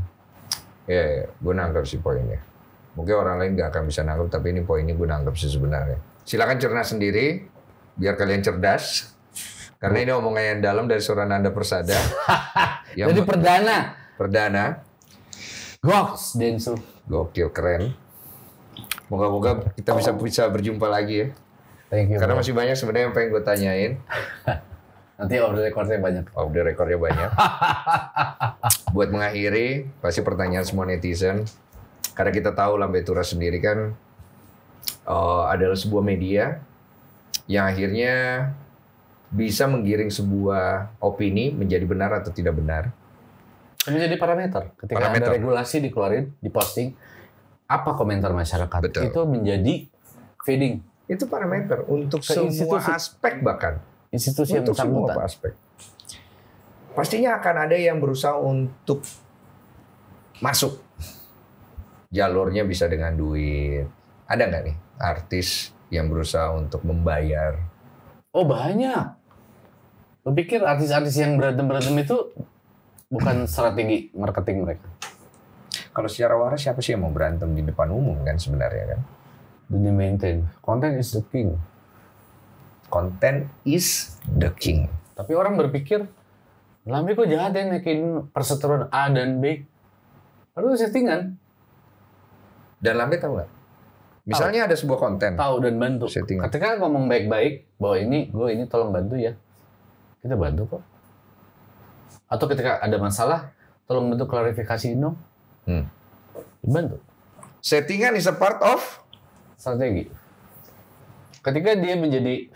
Ya, gue nangkep sih poinnya. Mungkin orang lain nggak akan bisa nangkep, tapi ini poinnya gue nangkep sih sebenarnya. Silakan cerna sendiri, biar kalian cerdas. Karena ini omongan yang dalam dari seorang Nanda Persada. Jadi perdana. Goks, Densu. Gokil, keren. Moga-moga kita bisa berjumpa lagi ya. Thank you. Karena masih banyak sebenarnya yang pengen gue tanyain. Nanti off the recordnya banyak. Off the recordnya banyak. Buat mengakhiri, pasti pertanyaan semua netizen. Karena kita tahu Lambetura sendiri kan adalah sebuah media yang akhirnya bisa menggiring sebuah opini menjadi benar atau tidak benar. menjadi parameter. Ketika ada regulasi dikeluarin, diposting, apa komentar masyarakat? Betul. Itu menjadi feeding. Itu parameter untuk semua aspek bahkan. Institusi yang untuk semua bersangkutan. aspek. Pastinya akan ada yang berusaha untuk masuk. Jalurnya bisa dengan duit. Ada nggak nih artis yang berusaha untuk membayar? Oh banyak. Lo pikir artis-artis yang berantem-berantem itu bukan strategi marketing mereka? Kalau secara waras siapa sih yang mau berantem di depan umum kan sebenarnya kan? Dan di maintain. Content is the king. Content is the king. Tapi orang berpikir, Lambe kok jahat ya naikin perseteruan A dan B. Lalu settingan. Dan Lambe tahu nggak? Misalnya ada sebuah konten. Tahu dan bantu. Settingan. Ketika ngomong baik-baik bahwa gue ini tolong bantu ya. Kita bantu kok. Atau ketika ada masalah, tolong bantu klarifikasi dong. Dibantu. Settingan is a part of Strategi. Ketika dia menjadi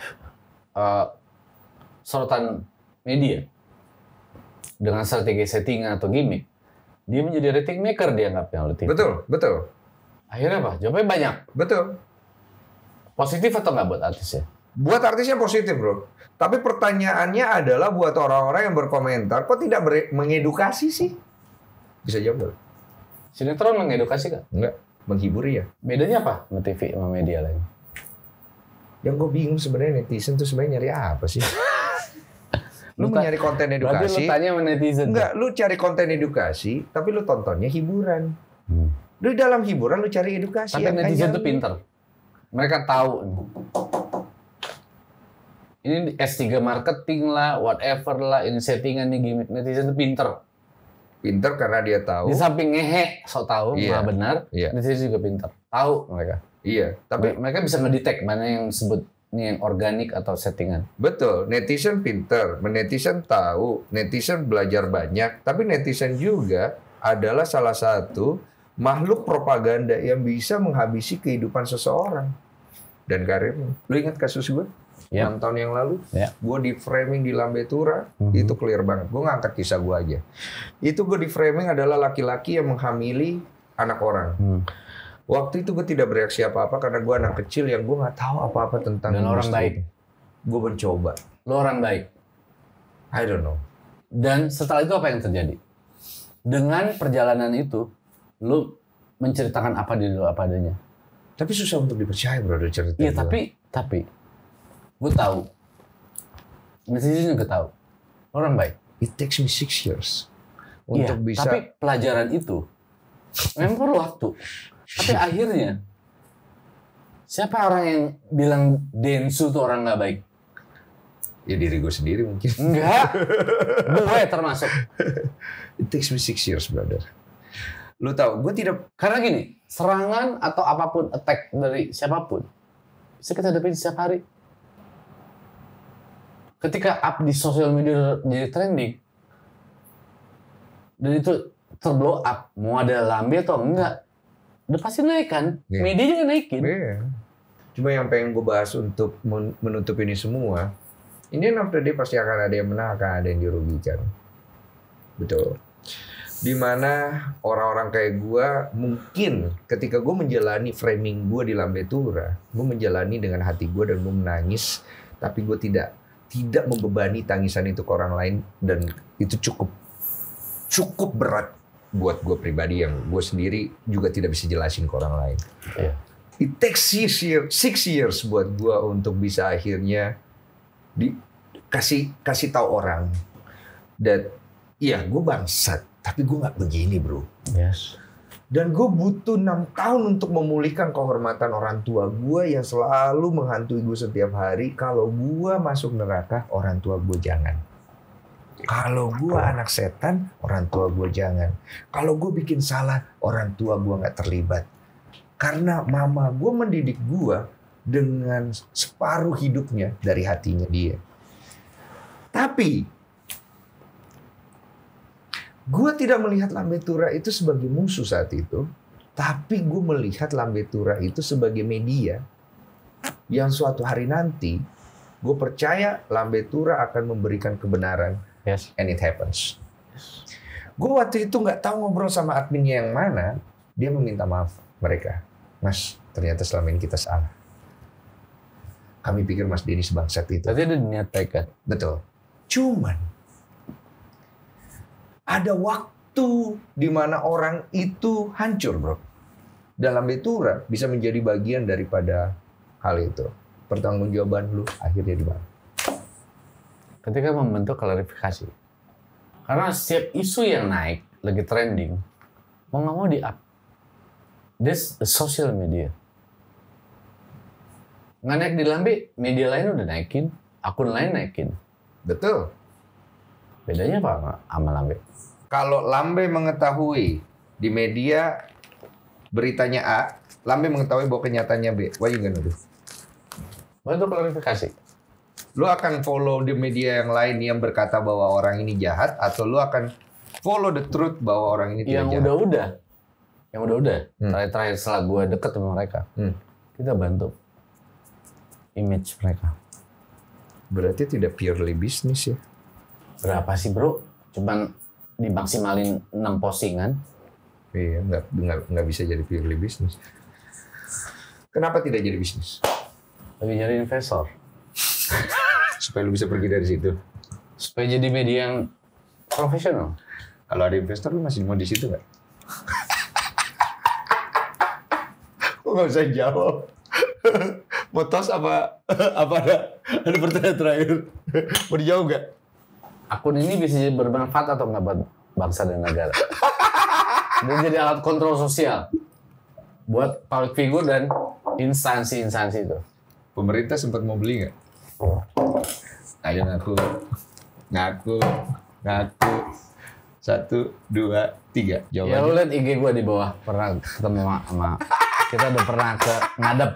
sorotan media dengan strategi settingan atau gimmick, dia menjadi rating maker dianggapnya oleh TV. Betul, betul. Akhirnya apa? Jawabnya banyak. Betul. Positif atau nggak buat artisnya? Buat artisnya positif, bro. Tapi pertanyaannya adalah buat orang-orang yang berkomentar, kok tidak mengedukasi sih? Bisa jawab nggak? Sinetron mengedukasi kan? Enggak, menghibur ya. Bedanya apa sama TV sama media lain? Yang gue bingung sebenarnya netizen tuh sebenarnya nyari apa sih? Lu mau nyari konten edukasi? Berarti lu tanya sama netizen? Enggak, lu cari konten edukasi, tapi lu tontonnya hiburan. Lu di dalam hiburan lu cari edukasi. Tapi netizen tuh pinter. Mereka tahu. Ini S3 marketing lah, whatever lah, ini settingan nih gimmick. Netizen tuh pinter. Pinter karena dia tahu. Di samping ngehe, sok tahu, Iya. malah benar. Iya. Netizen juga pinter. Tahu mereka. Iya, tapi Mereka bisa ngedetect mana yang disebut ini yang organik atau settingan. betul, netizen pinter, netizen tahu, netizen belajar banyak, tapi netizen juga adalah salah satu makhluk propaganda yang bisa menghabisi kehidupan seseorang dan karirnya. Lu ingat kasus gue? Ya. 6 tahun yang lalu, gue di framing di Lambe Tura, itu clear banget. Gue ngangkat kisah gue aja. Itu gue di framing adalah laki-laki yang menghamili anak orang. Waktu itu gue tidak bereaksi apa-apa karena gue anak kecil yang gue nggak tahu apa-apa tentang Dan orang baik. Gue mencoba. Lo orang baik. I don't know. Dan setelah itu apa yang terjadi? Dengan perjalanan itu, lo menceritakan apa diri lo apa adanya. Tapi susah untuk dipercaya, bro, dari cerita. Iya, gue. tapi gue tahu. Netizen juga tahu. Lo orang baik. It takes me 6 years Iya, untuk bisa. tapi pelajaran itu memang perlu waktu. Tapi akhirnya, siapa orang yang bilang Densu tuh orang nggak baik? Ya diri gue sendiri mungkin. Enggak. Gue termasuk. It takes me 6 years, brother. Lu tahu, gue tidak. Karena gini, serangan atau apapun attack dari siapapun bisa kita hadapin setiap hari. Ketika up di sosial media jadi trending dan itu terblow up, mau ada Lambe atau enggak, udah pasti naik kan? Iya. Media juga naikin. Iya. Cuma yang pengen gue bahas untuk menutup ini semua, ini end of the day pasti akan ada yang menang, akan ada yang dirugikan. Betul. Dimana orang-orang kayak gue, mungkin ketika gue menjalani framing gue di Lambe Tura, gue menjalani dengan hati gue dan gue menangis, tapi gue tidak membebani tangisan itu ke orang lain, dan itu cukup berat buat gue pribadi yang gue sendiri juga tidak bisa jelasin ke orang lain. Iya. It takes 6 years buat gue untuk bisa akhirnya kasih tahu orang dan iya gue bangsat, tapi gue nggak begini, bro. Yes. Dan gue butuh 6 tahun untuk memulihkan kehormatan orang tua gue yang selalu menghantui gue setiap hari. Kalau gue masuk neraka, orang tua gue jangan. Kalau gue anak setan, orang tua gue jangan. Kalau gue bikin salah, orang tua gue nggak terlibat. Karena mama gue mendidik gue dengan separuh hidupnya dari hatinya dia. Tapi gue tidak melihat Lambe Tura itu sebagai musuh saat itu, tapi gue melihat Lambe Tura itu sebagai media yang suatu hari nanti gue percaya Lambe Tura akan memberikan kebenaran. Yes. And it happens. Gue waktu itu nggak tahu ngobrol sama adminnya yang mana. Dia meminta maaf mereka. Mas, ternyata selama ini kita salah. Kami pikir Mas Denny sebangsat itu. Tadi ada niat baik kan? Betul. Cuman ada waktu di mana orang itu hancur, bro. Dalam Betura bisa menjadi bagian daripada hal itu. Pertanggungjawaban lu akhirnya di mana? Ketika membentuk klarifikasi. Karena setiap isu yang naik, lagi trending, mau nggak mau di-up. This social media. Nggak naik di Lambe, media lain udah naikin, akun lain naikin. Betul. Bedanya apa sama Lambe? Kalau Lambe mengetahui di media beritanya A, Lambe mengetahui bahwa kenyataannya B. What you gonna do? Bentuk klarifikasi. Lu akan follow di media yang lain yang berkata bahwa orang ini jahat, atau lu akan follow the truth bahwa orang ini tidak jahat? Yang udah-udah. Terakhir setelah gue deket sama mereka, kita bantu image mereka. Berarti tidak purely bisnis ya? Berapa sih bro? Cuman dimaksimalin 6 postingan. Iya, nggak bisa jadi purely bisnis. Kenapa tidak jadi bisnis? Lagi nyari investor. Supaya lu bisa pergi dari situ. Supaya jadi media yang profesional. Kalau ada investor, lu masih mau di situ nggak? Kok nggak usah jawab? Mau tos apa ada pertanyaan terakhir? Mau dijawab nggak? Akun ini bisa jadi bermanfaat atau nggak buat bangsa dan negara? Dia jadi alat kontrol sosial buat public figure dan instansi-instansi itu. Pemerintah sempat mau beli nggak? Ayo ngaku. 1, 2, 3. Jawabannya. Ya lu liat IG gue di bawah, pernah ketemu sama kita udah pernah ke ngadep.